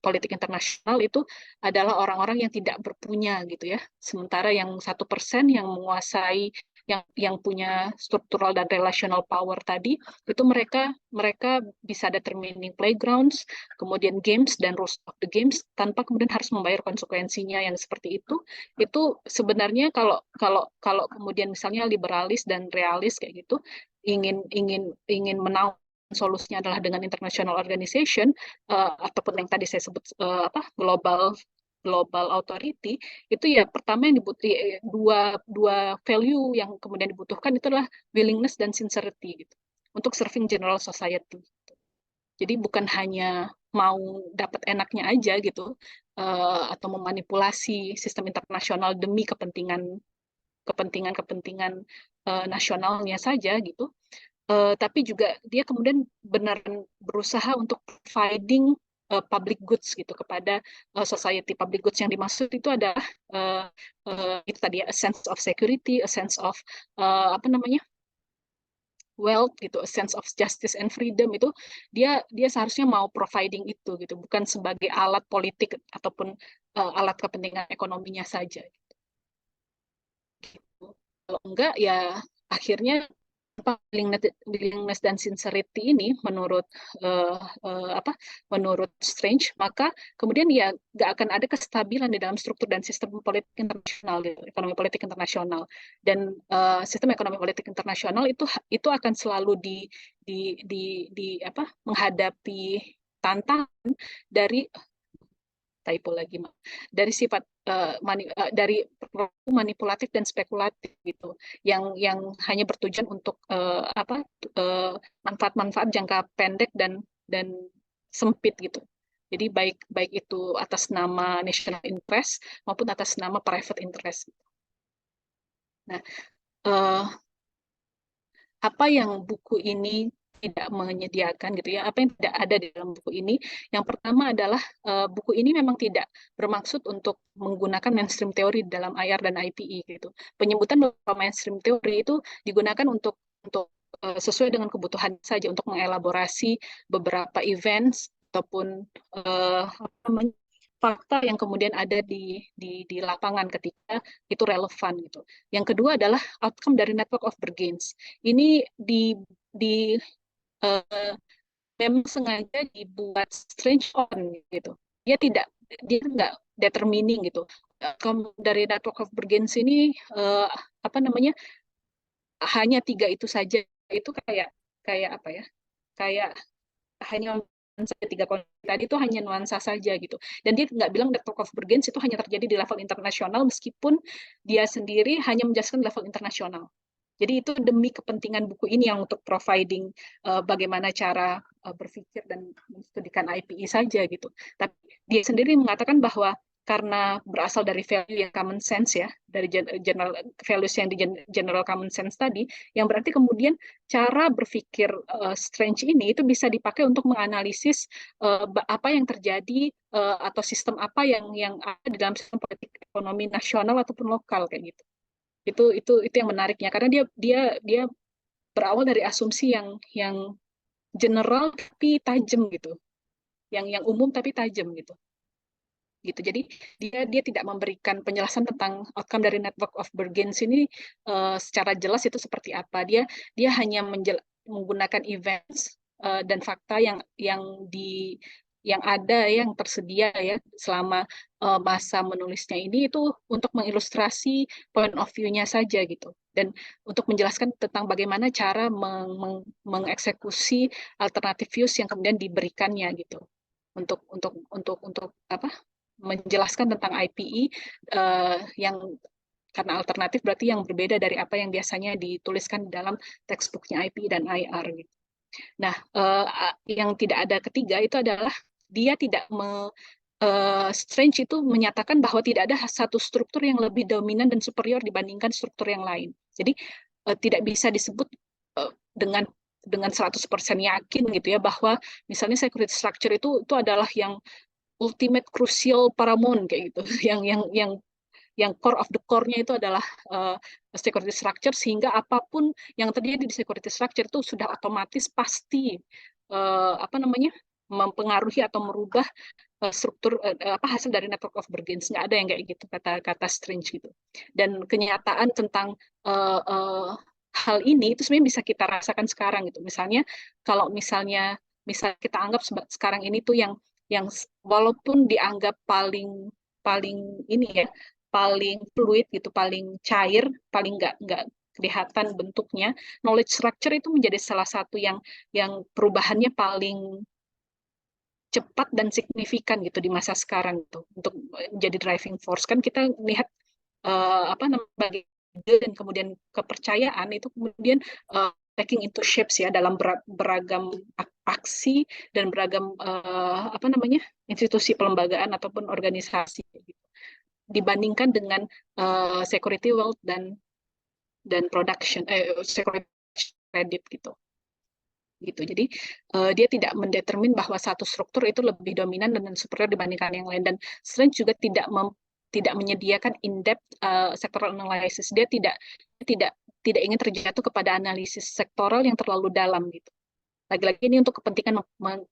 politik internasional itu adalah orang-orang yang tidak berpunya gitu ya. Sementara yang 1% yang menguasai, yang punya struktural dan relational power tadi, itu mereka mereka bisa determining playgrounds, kemudian games dan rules of the games tanpa kemudian harus membayar konsekuensinya yang seperti itu. Itu sebenarnya kalau kalau kalau kemudian misalnya liberalis dan realis kayak gitu ingin ingin ingin menawarkan solusinya adalah dengan international organization, ataupun yang tadi saya sebut apa, global global authority, itu ya pertama yang dibutuhkan, dua dua value yang kemudian dibutuhkan itu adalah willingness dan sincerity gitu untuk serving general society. Jadi bukan hanya mau dapat enaknya aja gitu, atau memanipulasi sistem internasional demi kepentingan kepentingan kepentingan nasionalnya saja gitu, tapi juga dia kemudian benar berusaha untuk providing public goods gitu kepada society. Public goods yang dimaksud itu adalah itu tadi ya, a sense of security, a sense of apa namanya, wealth gitu, a sense of justice and freedom, itu dia dia seharusnya mau providing itu gitu, bukan sebagai alat politik ataupun alat kepentingan ekonominya saja. Kalau enggak ya akhirnya willingness dan sincerity ini menurut apa, menurut Strange, maka kemudian ya nggak akan ada kestabilan di dalam struktur dan sistem politik internasional, gitu, ekonomi politik internasional, dan sistem ekonomi politik internasional itu akan selalu apa, menghadapi tantangan dari typo lagi, dari sifat dari manipulatif dan spekulatif gitu, yang hanya bertujuan untuk apa, manfaat-manfaat jangka pendek dan sempit gitu. Jadi baik baik itu atas nama national interest maupun atas nama private interest. Nah, uh, apa yang buku ini tidak menyediakan gitu ya, apa yang tidak ada di dalam buku ini. Yang pertama adalah buku ini memang tidak bermaksud untuk menggunakan mainstream teori dalam IR dan IPE gitu. Penyebutan beberapa mainstream teori itu digunakan untuk sesuai dengan kebutuhan saja, untuk mengelaborasi beberapa events ataupun apa namanya, fakta yang kemudian ada di lapangan ketika itu relevan gitu. Yang kedua adalah outcome dari network of bargains. Ini di uh, memang sengaja dibuat strange on gitu. Dia nggak determining gitu. Dari network of Bergens ini apa namanya, hanya tiga itu saja, itu kayak kayak apa ya, kayak hanya tiga konsep tadi itu hanya nuansa saja gitu. Dan dia nggak bilang network of Bergens itu hanya terjadi di level internasional, meskipun dia sendiri hanya menjelaskan level internasional. Jadi itu demi kepentingan buku ini yang untuk providing bagaimana cara berpikir dan menstudikan IPE saja gitu. Tapi dia sendiri mengatakan bahwa karena berasal dari value yang common sense ya, dari general values yang di general common sense tadi, yang berarti kemudian cara berpikir strange ini itu bisa dipakai untuk menganalisis apa yang terjadi atau sistem apa yang ada di dalam sistem politik ekonomi nasional ataupun lokal kayak gitu. Itu yang menariknya, karena dia berawal dari asumsi yang general tapi tajam gitu, yang umum tapi tajam gitu. Jadi dia tidak memberikan penjelasan tentang outcome dari network of Bergens ini secara jelas itu seperti apa. Dia hanya menggunakan events dan fakta yang ada, yang tersedia ya selama masa menulisnya ini, itu untuk mengilustrasi point of view-nya saja gitu, dan untuk menjelaskan tentang bagaimana cara mengeksekusi alternatif views yang kemudian diberikannya gitu, untuk apa, menjelaskan tentang IPE yang karena alternatif berarti yang berbeda dari apa yang biasanya dituliskan dalam textbooknya IPE dan IR gitu. Nah, yang tidak ada ketiga itu adalah dia tidak Strange itu menyatakan bahwa tidak ada satu struktur yang lebih dominan dan superior dibandingkan struktur yang lain. Jadi tidak bisa disebut dengan 100% yakin gitu ya, bahwa misalnya security structure itu adalah yang ultimate crucial paramount kayak gitu, yang core of the core-nya itu adalah security structure, sehingga apapun yang terjadi di security structure itu sudah otomatis pasti apa namanya, mempengaruhi atau merubah struktur apa hasil dari network of Bergens. Nggak ada yang kayak gitu, kata Strange gitu. Dan kenyataan tentang hal ini itu sebenarnya bisa kita rasakan sekarang gitu. Misalnya kalau misalnya kita anggap sekarang ini tuh yang walaupun dianggap paling paling ini ya, paling fluid gitu, paling cair, paling nggak kelihatan bentuknya, knowledge structure itu menjadi salah satu yang perubahannya paling cepat dan signifikan gitu di masa sekarang itu untuk menjadi driving force. Kan kita lihat apa namanya, dan kemudian kepercayaan itu kemudian taking into shapes ya dalam beragam aksi dan beragam apa namanya, institusi pelembagaan ataupun organisasi gitu, dibandingkan dengan security wealth dan production security credit gitu. Jadi dia tidak mendetermin bahwa satu struktur itu lebih dominan dan superior dibandingkan yang lain. Dan Strange juga tidak menyediakan in-depth sectoral analysis. Dia tidak ingin terjatuh kepada analisis sektoral yang terlalu dalam gitu. Lagi-lagi ini untuk kepentingan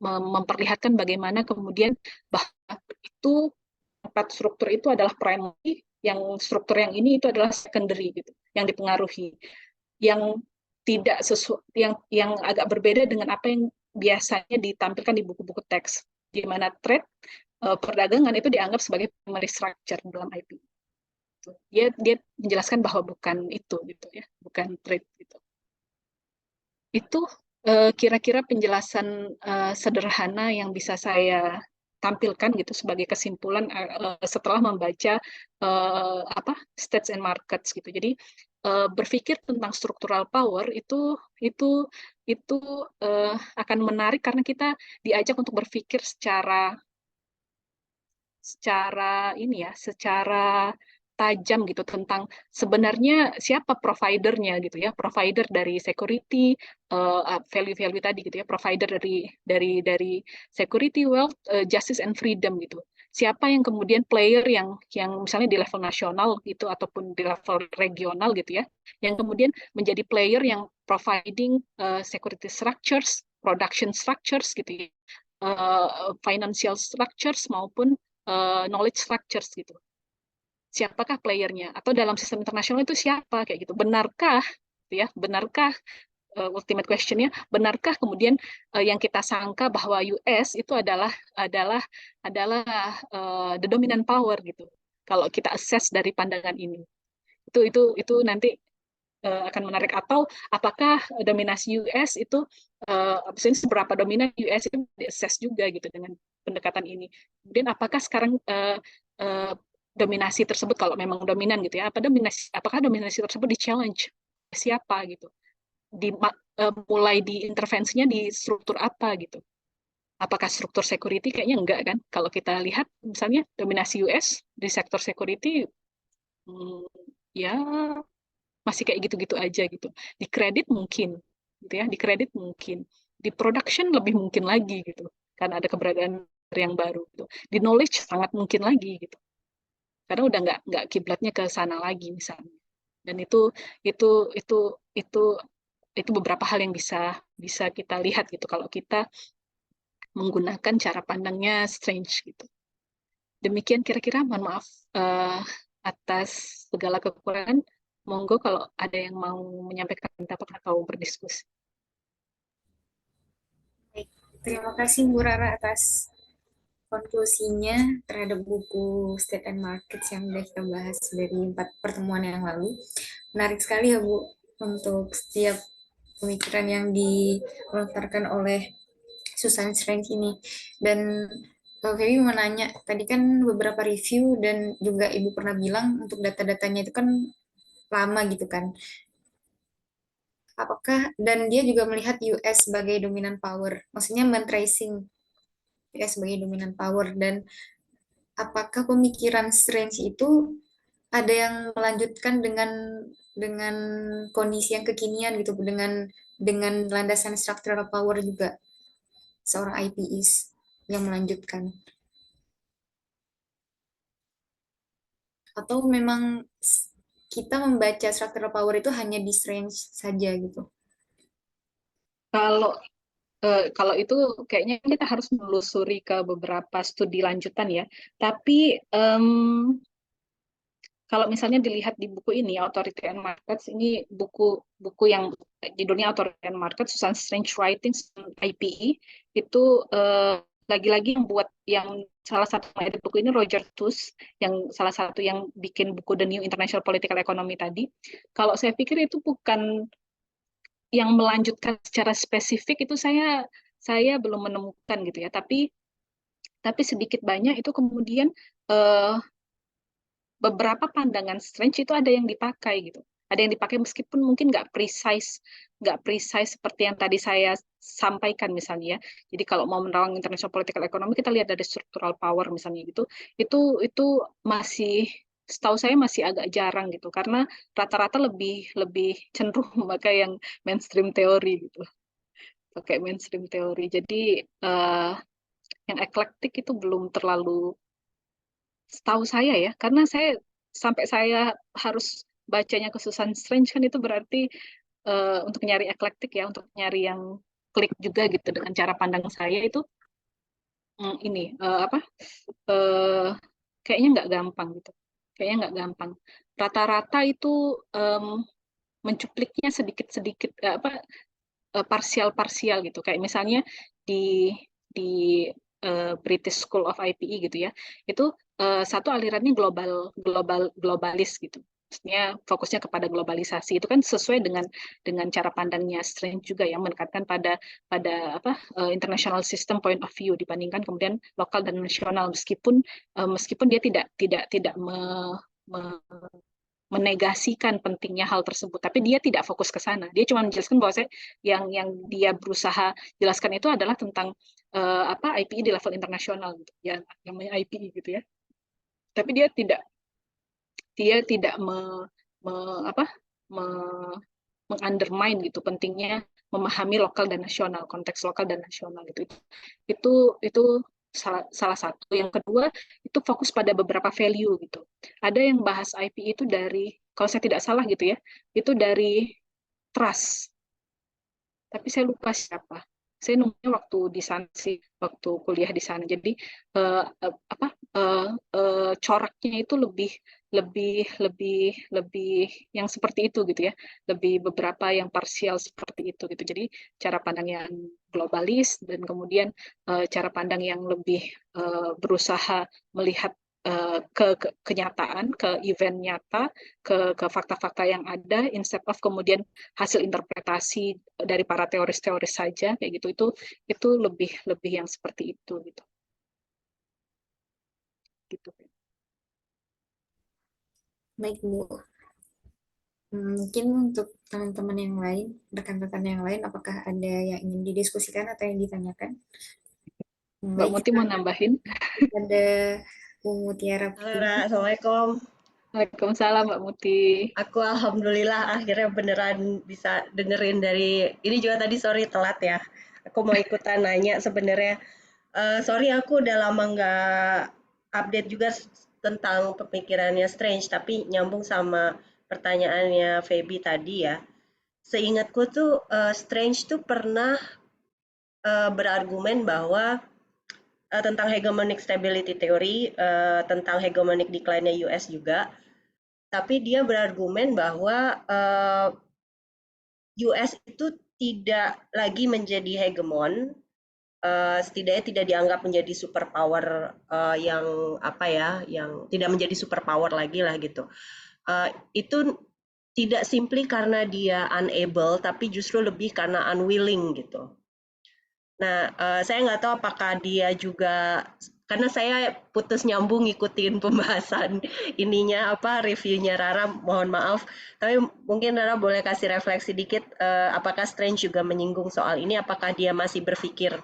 memperlihatkan bagaimana kemudian bahwa itu empat struktur itu adalah primary, yang struktur yang ini itu adalah secondary gitu, yang dipengaruhi, yang tidak yang agak berbeda dengan apa yang biasanya ditampilkan di buku-buku teks, di mana trade perdagangan itu dianggap sebagai primary structure dalam IP. Dia menjelaskan bahwa bukan itu gitu ya, bukan trade gitu. Itu kira-kira penjelasan sederhana yang bisa saya tampilkan gitu sebagai kesimpulan setelah membaca apa Stats and Markets gitu. Jadi berpikir tentang structural power itu akan menarik karena kita diajak untuk berpikir secara ini ya, secara tajam gitu tentang sebenarnya siapa providernya gitu ya, provider dari security, value-value tadi gitu ya, provider dari security, wealth, justice and freedom gitu. Siapa yang kemudian player yang misalnya di level nasional gitu ataupun di level regional gitu ya, yang kemudian menjadi player yang providing security structures, production structures gitu ya, financial structures maupun knowledge structures gitu. Siapakah playernya? Atau dalam sistem internasional itu siapa kayak gitu? Benarkah, gitu ya? Benarkah ultimate questionnya, benarkah kemudian yang kita sangka bahwa US itu adalah the dominant power gitu. Kalau kita assess dari pandangan ini, itu nanti akan menarik. Atau apakah dominasi US itu seberapa dominan US itu di-assess juga gitu dengan pendekatan ini. Kemudian apakah sekarang dominasi tersebut, kalau memang dominan gitu ya, apakah dominasi tersebut di-challenge siapa gitu, mulai di intervensinya di struktur apa gitu. Apakah struktur security? Kayaknya enggak kan. Kalau kita lihat misalnya dominasi US di sektor security, ya masih kayak gitu-gitu aja gitu. Di kredit mungkin, gitu ya. Di kredit mungkin. Di production lebih mungkin lagi gitu, karena ada keberadaan yang baru. Gitu. Di knowledge sangat mungkin lagi gitu, karena udah nggak kiblatnya ke sana lagi misalnya. Dan itu itu itu itu beberapa hal yang bisa bisa kita lihat gitu kalau kita menggunakan cara pandangnya Strange gitu. Demikian kira-kira, mohon maaf uh, atas segala kekurangan. Monggo kalau ada yang mau menyampaikan pendapat atau berdiskusi. Baik, terima kasih Bu Rara atas konklusinya terhadap buku State and Markets yang sudah kita bahas dari 4 pertemuan yang lalu. Menarik sekali ya Bu, untuk setiap pemikiran yang dilontarkan oleh Susan Strange ini. Dan Feby mau nanya, tadi kan beberapa review dan juga Ibu pernah bilang untuk data-datanya itu kan lama gitu kan. Apakah, dan dia juga melihat US sebagai dominant power, maksudnya men-tracing US sebagai dominant power, dan apakah pemikiran Strange itu ada yang melanjutkan dengan kondisi yang kekinian gitu, dengan landasan structural power juga seorang IPIs yang melanjutkan, atau memang kita membaca structural power itu hanya di Strange saja gitu. Kalau kalau itu kayaknya kita harus menelusuri ke beberapa studi lanjutan ya. Tapi kalau misalnya dilihat di buku ini, Authority and Markets, ini buku yang judulnya Authority and Markets, Susan Strange Writings IPE, itu lagi-lagi yang salah satu edit buku ini Roger Tuss, yang salah satu yang bikin buku The New International Political Economy tadi. Kalau saya pikir itu bukan yang melanjutkan secara spesifik, itu saya belum menemukan gitu ya. Tapi sedikit banyak itu kemudian uh, beberapa pandangan Strange itu ada yang dipakai gitu. Ada yang dipakai meskipun mungkin nggak precise seperti yang tadi saya sampaikan misalnya ya. Jadi kalau mau menerawang international political economy kita lihat dari structural power misalnya gitu. Itu masih, setahu saya masih agak jarang gitu karena rata-rata lebih lebih cenderung memakai yang mainstream teori gitu. Pakai mainstream teori. Jadi yang eklektik itu belum terlalu, setahu saya ya, karena sampai saya harus bacanya ke Susan Strange kan itu berarti untuk nyari eklektik ya, untuk nyari yang klik juga gitu dengan cara pandang saya itu ini apa uh, kayaknya nggak gampang gitu, kayaknya nggak gampang. Rata-rata itu um, mencupliknya sedikit-sedikit parsial-parsial gitu, kayak misalnya di di British School of IPE gitu ya, itu satu alirannya globalis gitu, maksudnya fokusnya kepada globalisasi, itu kan sesuai dengan cara pandangnya Strange juga yang menekankan pada international system point of view dibandingkan kemudian lokal dan nasional, meskipun dia tidak menegasikan pentingnya hal tersebut, tapi dia tidak fokus ke sana. Dia cuma menjelaskan bahwa yang dia berusaha jelaskan itu adalah tentang IPE di level internasional, gitu. Ya namanya IPE gitu ya. Tapi dia tidak me, apa, me, mengundermine gitu pentingnya memahami lokal dan nasional, konteks lokal dan nasional gitu. Itu salah satu. Yang kedua itu fokus pada beberapa value gitu. Ada yang bahas IP itu dari, kalau saya tidak salah gitu ya, itu dari trust. Tapi saya lupa siapa. Saya nemunya waktu di sana sih, waktu kuliah di sana. Jadi apa coraknya itu lebih lebih lebih lebih yang seperti itu gitu ya, lebih beberapa yang parsial seperti itu gitu. Jadi cara pandang yang globalis dan kemudian cara pandang yang lebih berusaha melihat kenyataan, ke event nyata, ke fakta-fakta yang ada, instead of kemudian hasil interpretasi dari para teoris-teoris saja kayak gitu. Itu lebih lebih yang seperti itu gitu. Gitu. Baik, Bu. Mungkin untuk teman-teman yang lain, rekan-rekan yang lain, apakah ada yang ingin didiskusikan atau yang ditanyakan? Mbak Baik, Muti mau nambahin? ada Bu Mutiara Halo Putri. Ra, Assalamualaikum. Waalaikumsalam Mbak Muti. Aku alhamdulillah akhirnya beneran bisa dengerin dari ini juga tadi sorry telat ya. Aku mau ikutan nanya sebenarnya. Sorry aku udah lama nggak update juga tentang pemikirannya Strange, tapi nyambung sama pertanyaannya Feby tadi ya. Seingatku tuh Strange tuh pernah berargumen bahwa tentang hegemonic stability theory, tentang hegemonic decline-nya US juga. Tapi dia berargumen bahwa US itu tidak lagi menjadi hegemon, setidaknya tidak dianggap menjadi superpower yang apa ya, yang tidak menjadi superpower lagi lah gitu. Itu tidak simply karena dia unable, tapi justru lebih karena unwilling gitu. Nah, saya nggak tahu apakah dia juga karena saya putus nyambung ngikutin pembahasan ininya apa reviewnya Rara, mohon maaf. Tapi mungkin Rara boleh kasih refleksi dikit, apakah Strange juga menyinggung soal ini? Apakah dia masih berpikir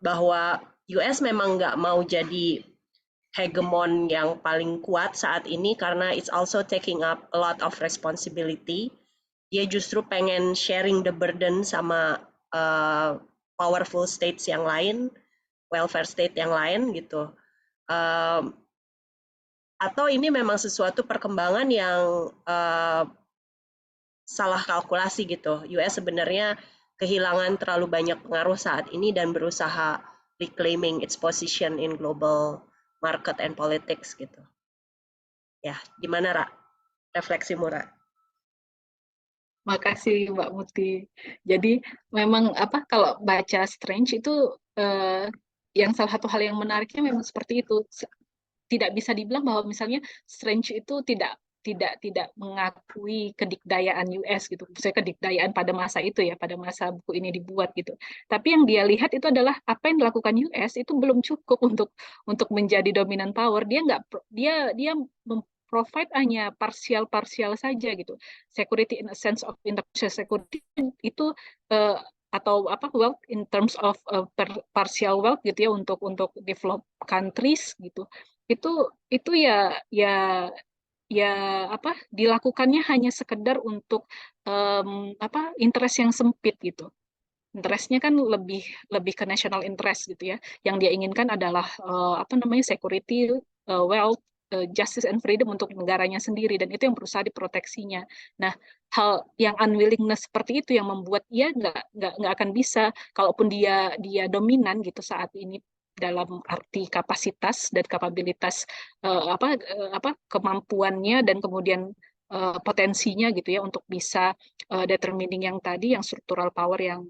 bahwa US memang nggak mau jadi hegemon yang paling kuat saat ini karena it's also taking up a lot of responsibility. Dia justru pengen sharing the burden sama powerful states yang lain, welfare state yang lain gitu. Um, atau ini memang sesuatu perkembangan yang salah kalkulasi gitu. US sebenarnya kehilangan terlalu banyak pengaruh saat ini dan berusaha reclaiming its position in global market and politics gitu. Ya, gimana Ra? Refleksimu Ra? Makasih Mbak Muti. Jadi memang apa kalau baca Strange itu yang salah satu hal yang menariknya memang seperti itu. Tidak bisa dibilang bahwa misalnya Strange itu tidak mengakui kedikdayaan US gitu. Saya kedikdayaan pada masa itu ya, pada masa buku ini dibuat gitu. Tapi yang dia lihat itu adalah apa yang dilakukan US itu belum cukup untuk menjadi dominant power. Dia nggak dia provide hanya parsial saja gitu. Security in a sense of international security itu uh, atau apa wealth in terms of partial wealth gitu ya untuk develop countries gitu itu ya ya apa dilakukannya hanya sekedar untuk apa interest yang sempit gitu. Interestnya kan lebih lebih ke national interest gitu ya. Yang dia inginkan adalah apa namanya security, wealth, justice and freedom untuk negaranya sendiri dan itu yang berusaha diproteksinya. Nah, hal yang unwillingness seperti itu yang membuat dia nggak akan bisa, kalaupun dia dominan gitu saat ini dalam arti kapasitas dan kapabilitas apa kemampuannya dan kemudian potensinya gitu ya untuk bisa determining yang tadi yang structural power yang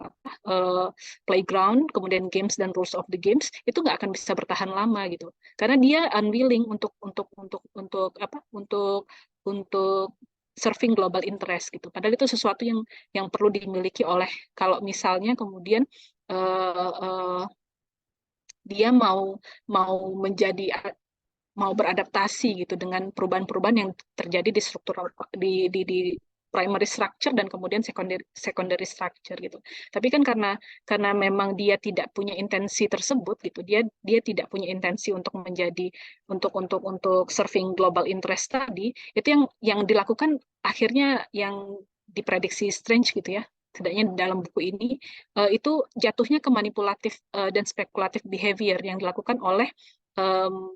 playground kemudian games dan rules of the games itu nggak akan bisa bertahan lama gitu karena dia unwilling untuk serving global interest gitu padahal itu sesuatu yang perlu dimiliki oleh kalau misalnya kemudian uh, uh, dia mau menjadi mau beradaptasi gitu dengan perubahan-perubahan yang terjadi di struktural di primary structure dan kemudian secondary structure gitu. Tapi kan karena memang dia tidak punya intensi tersebut gitu. Dia tidak punya intensi untuk menjadi untuk serving global interest tadi, itu yang dilakukan akhirnya yang diprediksi Strange gitu ya. Setidaknya dalam buku ini itu jatuhnya ke manipulatif dan spekulatif behavior yang dilakukan oleh um,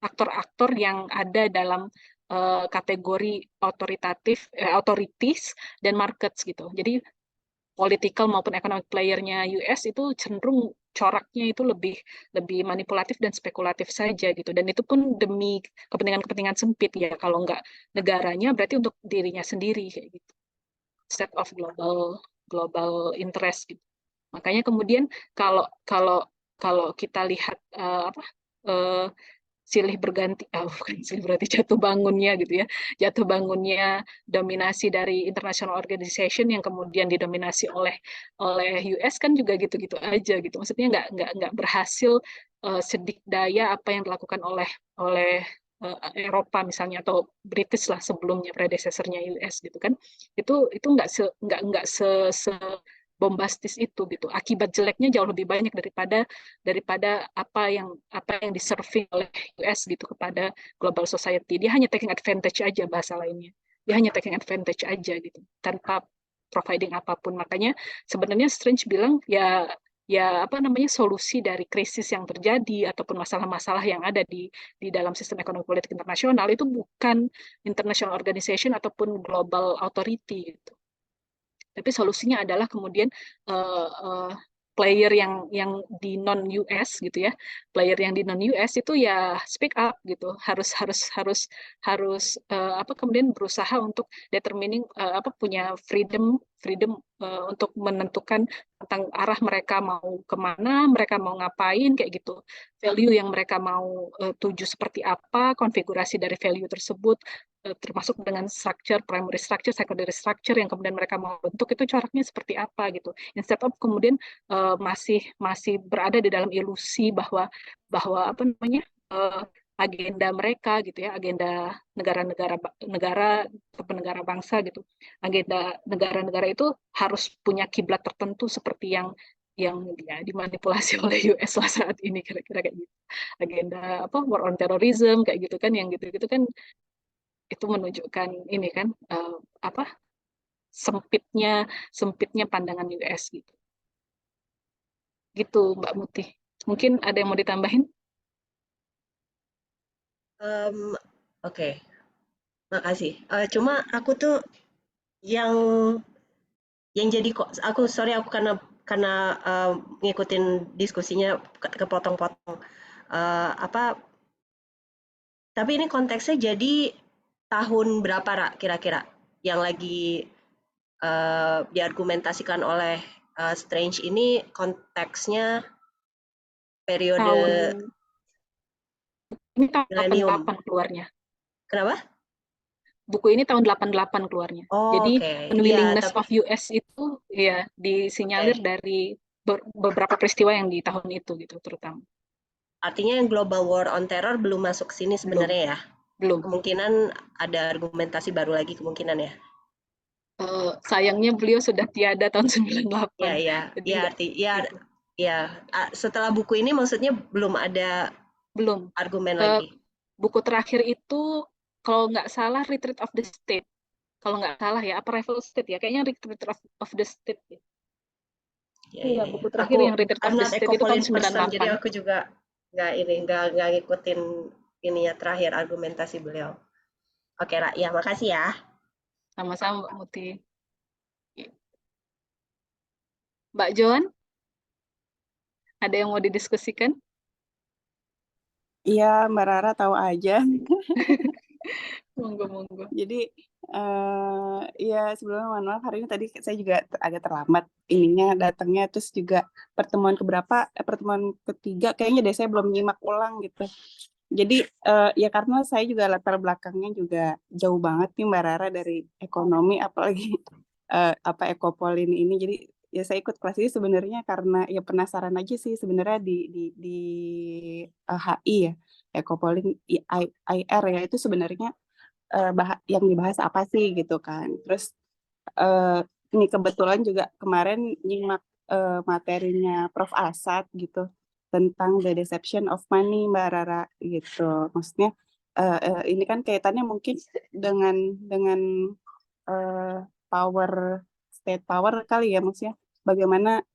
aktor-aktor yang ada dalam kategori authorities dan markets gitu. Jadi political maupun economic player-nya US itu cenderung coraknya itu lebih manipulatif dan spekulatif saja gitu. Dan itu pun demi kepentingan-kepentingan sempit ya. Kalau nggak negaranya berarti untuk dirinya sendiri kayak gitu. Set of global interest gitu. Makanya kemudian kalau kalau kalau kita lihat uh, silih berganti, bukan silih berganti, jatuh bangunnya gitu ya, jatuh bangunnya dominasi dari international organization yang kemudian didominasi oleh US kan juga gitu-gitu aja gitu. Maksudnya nggak berhasil sedikdaya apa yang dilakukan oleh Eropa misalnya atau British lah sebelumnya predecessornya US gitu kan. Itu nggak se bombastis itu gitu. Akibat jeleknya jauh lebih banyak daripada apa yang diserving oleh US gitu kepada global society. Dia hanya taking advantage aja, bahasa lainnya. Dia hanya taking advantage aja gitu tanpa providing apapun. Makanya sebenarnya Strange bilang ya apa namanya solusi dari krisis yang terjadi ataupun masalah-masalah yang ada di dalam sistem ekonomi politik internasional itu bukan international organization ataupun global authority gitu. Tapi solusinya adalah kemudian player yang di non US gitu ya, player yang di non US itu ya speak up gitu, harus apa kemudian berusaha untuk determining apa punya freedom untuk menentukan tentang arah mereka mau kemana, mereka mau ngapain kayak gitu, value yang mereka mau tuju seperti apa, konfigurasi dari value tersebut termasuk dengan structure, primary structure, secondary structure yang kemudian mereka mau bentuk itu coraknya seperti apa gitu. Instead of kemudian masih berada di dalam ilusi bahwa apa namanya agenda mereka gitu ya, agenda negara atau negara bangsa gitu. Agenda negara-negara itu harus punya kiblat tertentu seperti yang ya, dimanipulasi oleh US lah saat ini kira-kira kayak gitu. Agenda apa war on terrorism kayak gitu kan, yang gitu-gitu kan itu menunjukkan ini kan apa sempitnya pandangan US gitu. Gitu Mbak Muti. Mungkin ada yang mau ditambahin? Oke, makasih. Cuma aku tuh yang jadi kok aku sorry aku karena ngikutin diskusinya kepotong-potong. Apa? Tapi ini konteksnya jadi tahun berapa Ra, kira-kira yang lagi diargumentasikan oleh Strange ini konteksnya periode Tahun ini tahun milenium. 88 keluarnya. Kenapa? Buku ini tahun 88 keluarnya. Oh, Jadi oke. Iya, unwillingness tapi of US itu ya disinyalir oke. dari beberapa peristiwa yang di tahun itu gitu terutama. Artinya yang Global War on Terror belum masuk sini Belum, sebenarnya ya. belum. Kemungkinan ada argumentasi baru lagi kemungkinan ya. Sayangnya beliau sudah tiada tahun 98. Ya, ya, Jadi ya nggak arti ya gitu. ya setelah buku ini maksudnya belum ada Belum. argumen Eh, lagi. buku terakhir itu kalau nggak salah Retreat of the State. Kalau nggak salah ya, apa Rival State ya? Kayaknya Retreat of the State. Ya. Ya, Iya, ya, ya. buku terakhir Aku yang Retreat of I'm the not State itu tahun eco-police person, jadi 98. aku juga nggak ngikutin ini ya terakhir argumentasi beliau. Oke, Ra. Ya, makasih ya. Sama-sama Mbak Muti. Mbak Joan, ada yang mau didiskusikan? Iya, Mbak Rara tahu aja. Monggo. Jadi, ya sebelumnya mohon maaf, hari ini tadi saya juga agak terlambat ininya datangnya, terus juga pertemuan pertemuan ketiga kayaknya deh saya belum nyimak ulang gitu. Jadi, ya karena saya juga latar belakangnya juga jauh banget nih Mbak Rara dari ekonomi, apalagi apa Ekopolin ini. Jadi ya saya ikut kelas ini sebenarnya karena ya penasaran aja sih sebenarnya di HI ya, Ekopolin IR ya itu sebenarnya yang dibahas apa sih gitu kan. Terus ini kebetulan juga kemarin nyimak materinya Prof. Asad gitu tentang The Deception of Money Mbak Rara gitu. Maksudnya ini kan kaitannya mungkin dengan uh, power state power kali ya, maksudnya bagaimana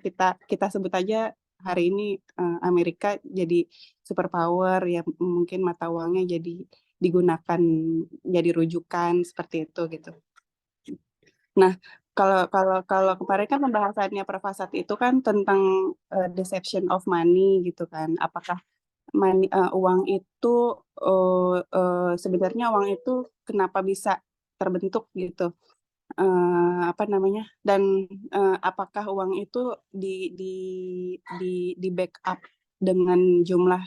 kita sebut aja hari ini Amerika jadi superpower ya, mungkin mata uangnya digunakan jadi rujukan seperti itu gitu. Nah, kalau kemarin kan pembahasannya Prof. Asad itu kan tentang deception of money gitu kan. Apakah uang itu sebenarnya uang itu kenapa bisa terbentuk gitu. Apa namanya? Dan apakah uang itu di backup dengan jumlah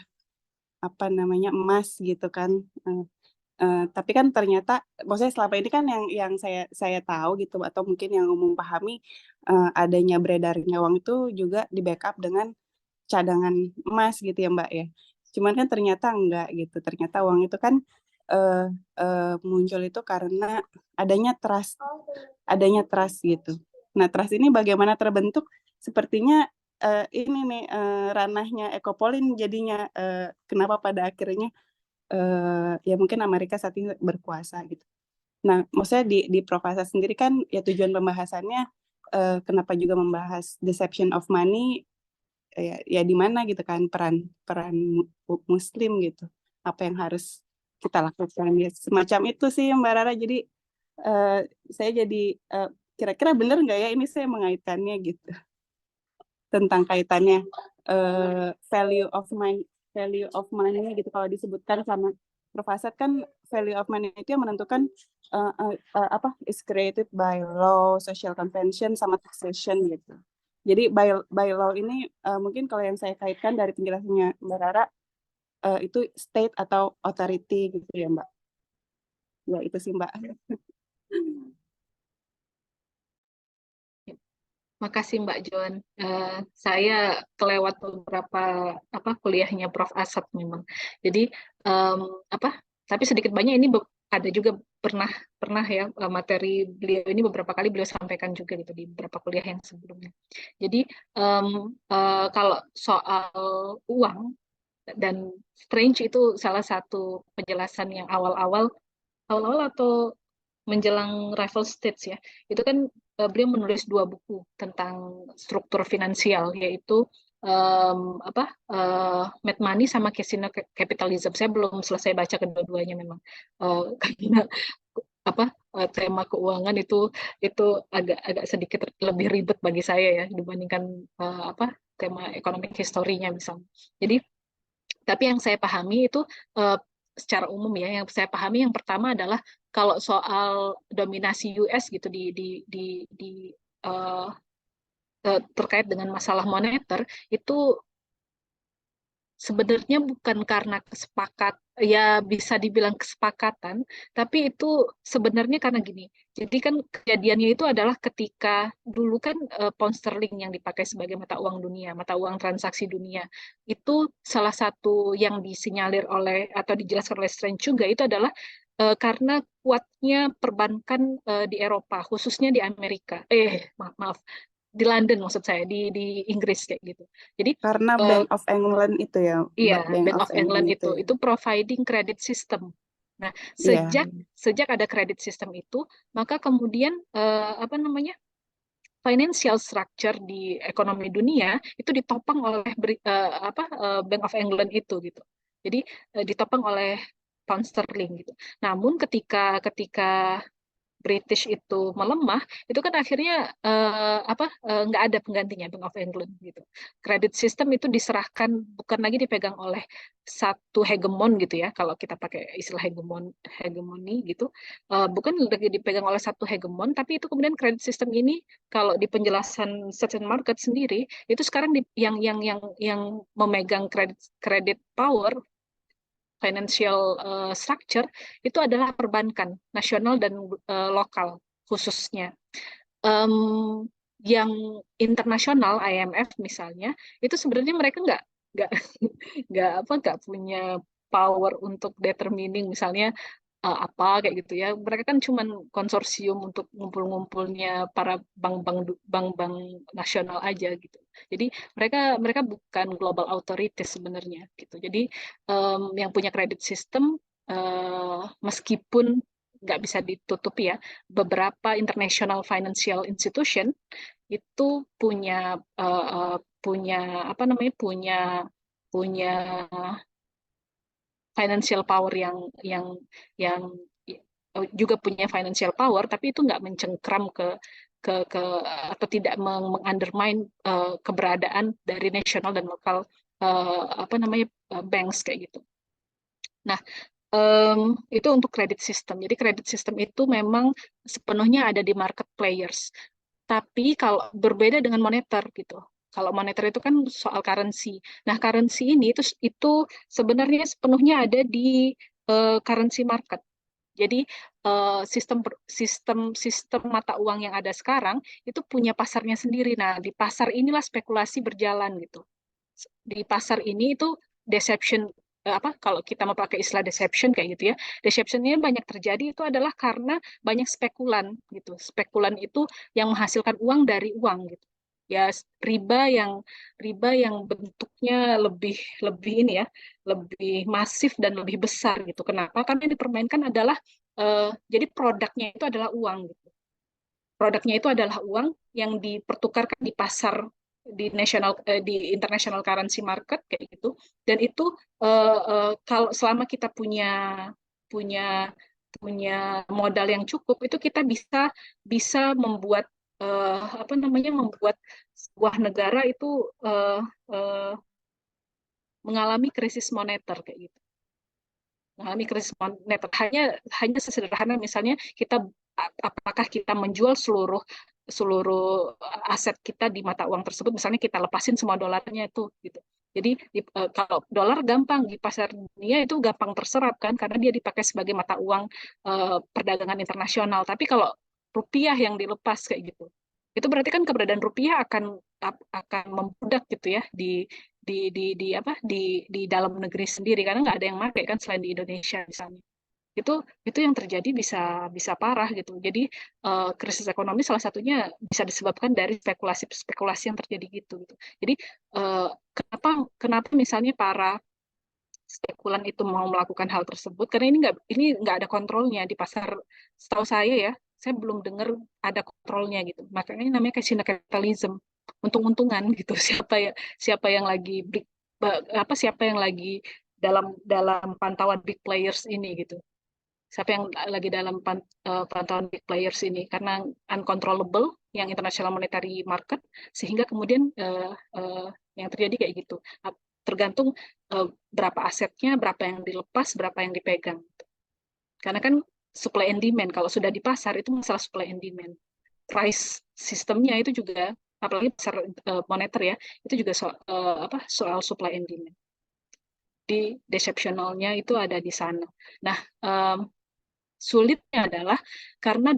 apa namanya emas gitu kan. Tapi kan ternyata, maksudnya selama ini kan yang saya tahu gitu, atau mungkin yang umum pahami, adanya beredarnya uang itu juga di backup dengan cadangan emas gitu ya Mbak ya. Cuman kan ternyata enggak gitu. Ternyata uang itu kan muncul itu karena adanya trust gitu. Nah, trust ini bagaimana terbentuk? Sepertinya ini nih ranahnya Ekopolin jadinya kenapa pada akhirnya ya mungkin Amerika saat ini berkuasa gitu. Nah, maksudnya di Prof. Asad sendiri kan ya tujuan pembahasannya kenapa juga membahas deception of money ya di mana gitu kan peran Muslim gitu. Apa yang harus kita lakukan ya semacam itu sih Mbak Rara. Jadi saya jadi kira-kira benar nggak ya ini saya mengaitkannya gitu tentang kaitannya value of money gitu kalau disebutkan sama Prof. Asad kan value of money itu yang menentukan apa is created by law, social convention sama taxation gitu. Jadi by law ini mungkin kalau yang saya kaitkan dari penjelasannya Mbak Rara itu state atau authority gitu ya Mbak. Ya itu sih Mbak. Makasih Mbak Joan. Saya kelewat beberapa kuliahnya Prof. Asad memang. Jadi tapi sedikit banyak ini ada juga pernah ya materi beliau ini beberapa kali beliau sampaikan juga gitu di beberapa kuliah yang sebelumnya. Jadi kalau soal uang dan strange itu salah satu penjelasan yang awal-awal atau menjelang rival states ya. Itu kan beliau menulis 2 buku tentang struktur finansial yaitu Mad Money sama Casino Capitalism. Saya belum selesai baca kedua-duanya memang karena tema keuangan itu agak sedikit lebih ribet bagi saya ya dibandingkan tema economic history-nya misalnya. Jadi tapi yang saya pahami itu secara umum ya, yang saya pahami yang pertama adalah kalau soal dominasi US gitu terkait dengan masalah moneter itu sebenarnya bukan karena ya bisa dibilang kesepakatan, tapi itu sebenarnya karena gini. Jadi kan kejadiannya itu adalah ketika dulu kan pound sterling yang dipakai sebagai mata uang dunia, mata uang transaksi dunia, itu salah satu yang disinyalir oleh atau dijelaskan oleh Strange juga itu adalah karena kuatnya perbankan di Eropa, khususnya di Amerika. Maaf, di London maksud saya, di Inggris kayak gitu. Jadi Karena Bank of England itu ya, iya, Bank of England itu ya. itu providing credit system. Nah, Iya. sejak ada credit system itu, maka kemudian financial structure di ekonomi dunia itu ditopang oleh Bank of England itu gitu. Jadi ditopang oleh pound sterling gitu. Namun ketika British itu melemah, itu kan akhirnya nggak ada penggantinya Bank of England gitu. Credit system itu diserahkan bukan lagi dipegang oleh satu hegemon gitu ya, kalau kita pakai istilah hegemoni gitu, bukan lagi dipegang oleh satu hegemon, tapi itu kemudian credit system ini kalau di penjelasan certain market sendiri itu sekarang yang memegang credit power financial structure itu adalah perbankan nasional dan lokal khususnya. Yang internasional IMF misalnya itu sebenarnya mereka nggak punya power untuk determining misalnya kayak gitu ya. Mereka kan cuma konsorsium untuk ngumpul-ngumpulnya para bank-bank nasional aja gitu. Jadi mereka bukan global authority sebenarnya gitu. Jadi yang punya credit system meskipun nggak bisa ditutupi ya, beberapa international financial institution itu punya financial power yang juga punya financial power, tapi itu nggak mencengkram ke atau tidak mengundermine keberadaan dari nasional dan lokal banks kayak gitu. Nah, itu untuk kredit system. Jadi kredit system itu memang sepenuhnya ada di market players. Tapi kalau berbeda dengan moneter gitu. Kalau moneter itu kan soal currency. Nah, currency ini itu sebenarnya sepenuhnya ada di currency market. Jadi sistem mata uang yang ada sekarang itu punya pasarnya sendiri. Nah, di pasar inilah spekulasi berjalan gitu. Di pasar ini itu deception, kalau kita mau pakai istilah deception kayak gitu ya, deceptionnya banyak terjadi itu adalah karena banyak spekulan gitu. Spekulan itu yang menghasilkan uang dari uang gitu. Ya, riba yang bentuknya lebih ini ya, lebih masif dan lebih besar gitu. Kenapa? Karena yang dipermainkan adalah jadi produknya itu adalah uang gitu. Produknya itu adalah uang yang dipertukarkan di pasar di international currency market kayak gitu. Dan itu kalau selama kita punya punya punya modal yang cukup itu kita bisa membuat membuat sebuah negara itu mengalami krisis moneter kayak gitu. Mengalami krisis moneter hanya sesederhana misalnya apakah kita menjual seluruh aset kita di mata uang tersebut, misalnya kita lepasin semua dolarnya itu gitu. Jadi kalau dolar gampang di pasar dunia itu gampang terserap kan karena dia dipakai sebagai mata uang perdagangan internasional. Tapi kalau rupiah yang dilepas kayak gitu, itu berarti kan keberadaan rupiah akan membudak gitu ya di dalam negeri sendiri karena nggak ada yang pakai kan selain di Indonesia misalnya. Itu yang terjadi bisa parah gitu. Jadi krisis ekonomi salah satunya bisa disebabkan dari spekulasi yang terjadi gitu. Jadi kenapa misalnya para spekulan itu mau melakukan hal tersebut karena ini nggak ada kontrolnya di pasar. Setahu saya belum dengar ada kontrolnya gitu. Makanya ini namanya casino capitalism, untung-untungan gitu. Siapa yang lagi dalam pantauan big players ini gitu. Siapa yang lagi dalam pantauan big players ini karena uncontrollable yang international monetary market sehingga kemudian yang terjadi kayak gitu. Tergantung berapa asetnya, berapa yang dilepas, berapa yang dipegang. Karena kan supply and demand, kalau sudah di pasar itu masalah supply and demand. Price sistemnya itu juga, apalagi pasar moneter ya, itu juga soal supply and demand. Di deceptionalnya itu ada di sana. Nah, sulitnya adalah karena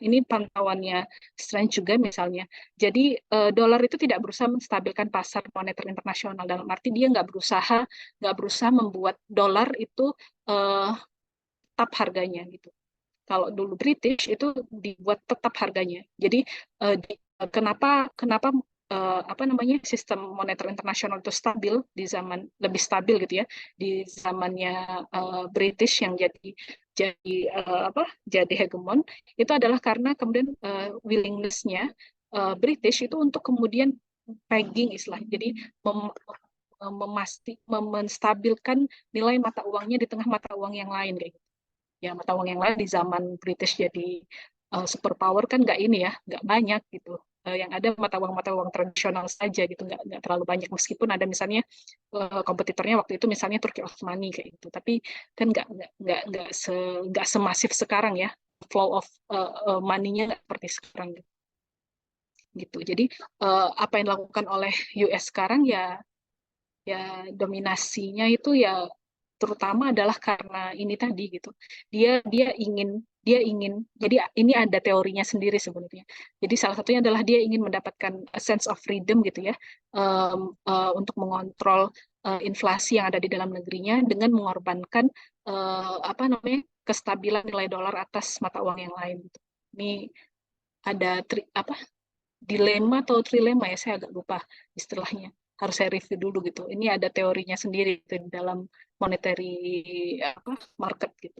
ini pantauannya Strange juga misalnya. Jadi dolar itu tidak berusaha menstabilkan pasar moneter internasional dalam arti dia nggak berusaha membuat dolar itu tetap harganya gitu. Kalau dulu British itu dibuat tetap harganya. Jadi kenapa sistem moneter internasional itu stabil lebih stabil gitu ya di zamannya British yang jadi hegemon itu adalah karena kemudian willingness-nya British itu untuk kemudian pegging istilahnya. Jadi menstabilkan nilai mata uangnya di tengah mata uang yang lain kayak gitu. Ya mata uang yang lain di zaman British jadi superpower kan nggak banyak gitu. Yang ada mata uang tradisional saja gitu, nggak terlalu banyak meskipun ada misalnya kompetitornya waktu itu misalnya Turkey Ottomani kayak gitu. Tapi kan nggak semasif sekarang ya, flow of money-nya nggak seperti sekarang gitu. Jadi apa yang dilakukan oleh US sekarang ya dominasinya itu ya terutama adalah karena ini tadi gitu. Dia ingin jadi ini ada teorinya sendiri sebenarnya. Jadi salah satunya adalah dia ingin mendapatkan a sense of freedom gitu ya untuk mengontrol inflasi yang ada di dalam negerinya dengan mengorbankan kestabilan nilai dolar atas mata uang yang lain. Gitu. Ini ada dilema atau trilema ya saya agak lupa istilahnya. Harus saya review dulu gitu. Ini ada teorinya sendiri gitu, di dalam monetary market gitu.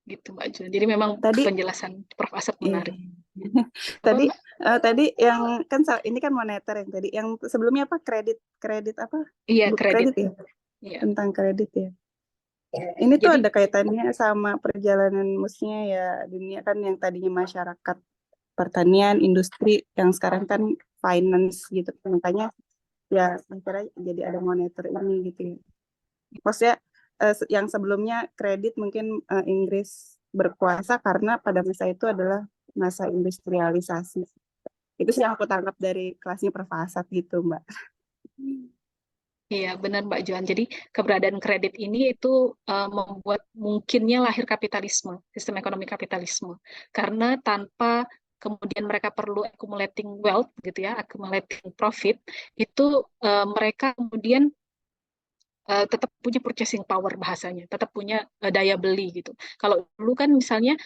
Gitu Mbak Jun. Jadi memang penjelasan Prof. Asep menarik. Tadi yang kan ini kan moneter yang tadi. Yang sebelumnya apa? Kredit apa? Iya, kredit. Ya. Iya. Tentang kredit ya. Ini tuh Jadi ada kaitannya sama perjalanan maksudnya ya dunia kan yang tadinya masyarakat pertanian, industri, yang sekarang kan finance gitu. Makanya ya akhirnya jadi ada moneter ini gitu ya. Maksudnya yang sebelumnya kredit mungkin Inggris berkuasa karena pada masa itu adalah masa industrialisasi. Itu sih yang aku tangkap dari kelasnya Perfasat gitu, Mbak. iya, benar Mbak Joan. Jadi keberadaan kredit ini itu membuat mungkinnya lahir kapitalisme, sistem ekonomi kapitalisme. Karena tanpa kemudian mereka perlu accumulating wealth gitu ya, accumulating profit, itu mereka kemudian tetap punya purchasing power bahasanya, tetap punya daya beli gitu. Kalau dulu kan misalnya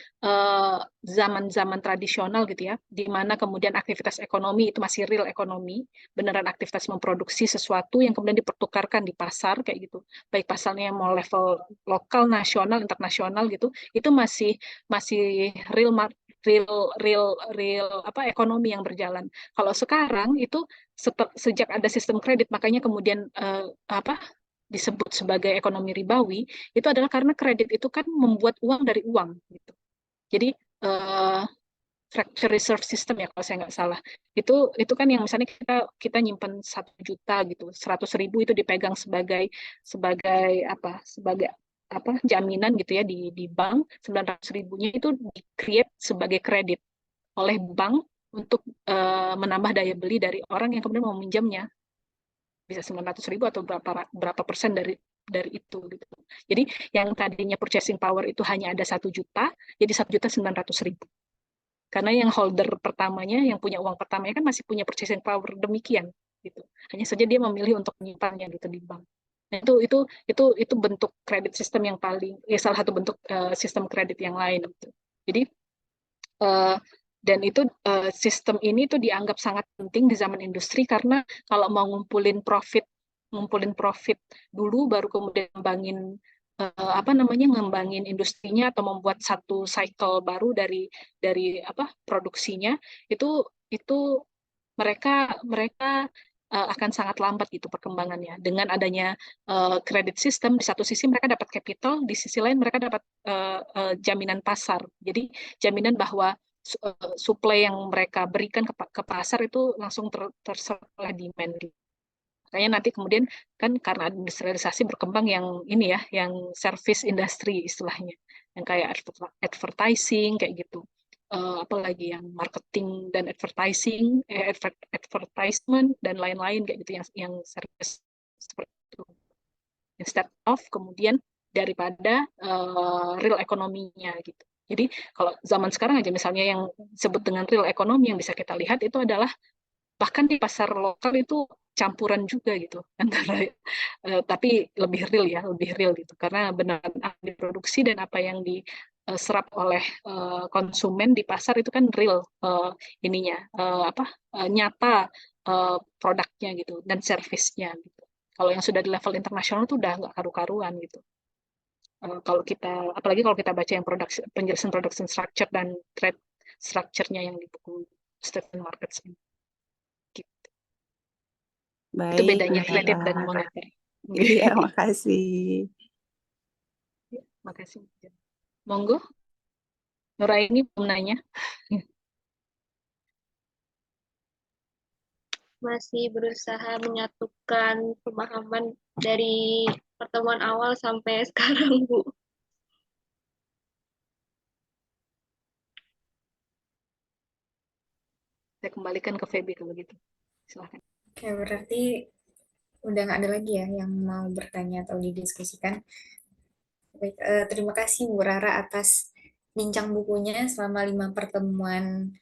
zaman-zaman tradisional gitu ya, di mana kemudian aktivitas ekonomi itu masih real ekonomi, beneran aktivitas memproduksi sesuatu yang kemudian dipertukarkan di pasar kayak gitu. Baik pasarnya mau level lokal, nasional, internasional gitu, itu masih masih real real real real apa ekonomi yang berjalan. Kalau sekarang itu sejak ada sistem kredit makanya kemudian apa disebut sebagai ekonomi ribawi itu adalah karena kredit itu kan membuat uang dari uang gitu. Jadi uh, fracture reserve system ya kalau saya nggak salah itu kan yang misalnya kita nyimpan 1 juta gitu 100.000 itu dipegang sebagai sebagai apa jaminan gitu ya di bank 900.000-nya itu di create sebagai kredit oleh bank untuk menambah daya beli dari orang yang kemudian mau minjamnya bisa 900.000 atau berapa persen dari itu gitu. Jadi yang tadinya purchasing power itu hanya ada 1 juta, jadi 1.900.000. Karena yang holder pertamanya, yang punya uang pertamanya kan masih punya purchasing power demikian gitu. Hanya saja dia memilih untuk menyimpannya gitu di bank. Nah, itu bentuk kredit sistem yang paling ya salah satu bentuk sistem kredit yang lain gitu. Jadi uh, dan itu sistem ini tuh dianggap sangat penting di zaman industri karena kalau mau ngumpulin profit dulu baru kemudian apa namanya ngembangin industrinya atau membuat satu cycle baru dari apa produksinya itu mereka mereka akan sangat lambat gitu perkembangannya. Dengan adanya kredit system di satu sisi mereka dapat capital, di sisi lain mereka dapat jaminan pasar. Jadi jaminan bahwa supply yang mereka berikan ke pasar itu langsung terserap oleh demand. Makanya nanti kemudian kan karena industrialisasi berkembang yang ini ya, yang service industry istilahnya, yang kayak advertising kayak gitu. Apalagi yang marketing dan advertisement dan lain-lain kayak gitu yang service seperti itu. Instead of kemudian daripada real ekonominya gitu. Jadi kalau zaman sekarang aja misalnya yang disebut dengan real ekonomi yang bisa kita lihat itu adalah bahkan di pasar lokal itu campuran juga gitu antara tapi lebih real gitu karena benar diproduksi dan apa yang diserap oleh konsumen di pasar itu kan real ininya nyata produknya gitu dan servisnya gitu. Kalau yang sudah di level internasional tuh udah nggak karu-karuan gitu. Kalau kita apalagi kalau kita baca yang penjelasan production structure dan trade structure-nya yang di buku Stephen Markets ini. Itu Baik, bedanya Mbak kredit dan Tara. moneter. Iya, makasih. Makasih. Monggo, Nuraini belum nanya. Masih berusaha menyatukan pemahaman dari pertemuan awal sampai sekarang, Bu. Saya kembalikan ke Feby kalau gitu. Silahkan. Oke, berarti udah nggak ada lagi ya yang mau bertanya atau didiskusikan. Baik, terima kasih Bu Rara atas bincang bukunya selama 5 pertemuan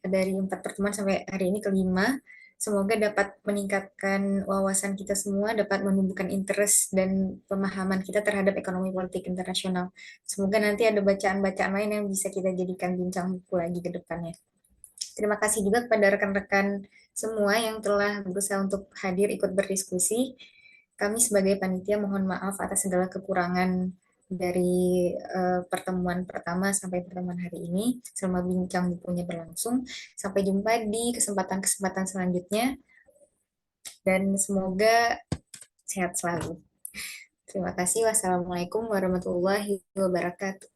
dari 4 pertemuan sampai hari ini kelima. Semoga dapat meningkatkan wawasan kita semua, dapat menumbuhkan interest dan pemahaman kita terhadap ekonomi politik internasional. Semoga nanti ada bacaan-bacaan lain yang bisa kita jadikan bincang buku lagi ke depannya. Terima kasih juga kepada rekan-rekan semua yang telah berusaha untuk hadir ikut berdiskusi. Kami sebagai panitia mohon maaf atas segala kekurangan dari pertemuan pertama sampai pertemuan hari ini selama bincang bukunya berlangsung. Sampai jumpa di kesempatan-kesempatan selanjutnya dan semoga sehat selalu. Terima kasih. Wassalamualaikum warahmatullahi wabarakatuh.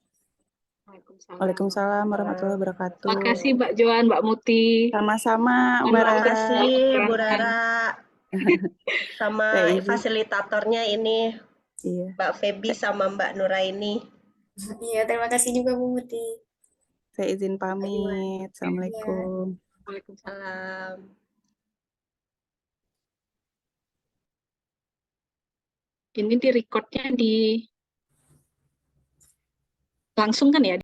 Waalaikumsalam warahmatullahi wabarakatuh. Makasih Mbak Joan, Mbak Muti. Sama-sama Mbak Terima Rara. kasih Bu Keterangan. Rara sama Saya izin. fasilitatornya ini Iya. Mbak Feby sama Mbak Nuraini. Iya, terima kasih juga Bu Muti. Saya izin Pak Iwan. pamit. Assalamualaikum. Waalaikumsalam. Ini di recordnya di langsung kan ya?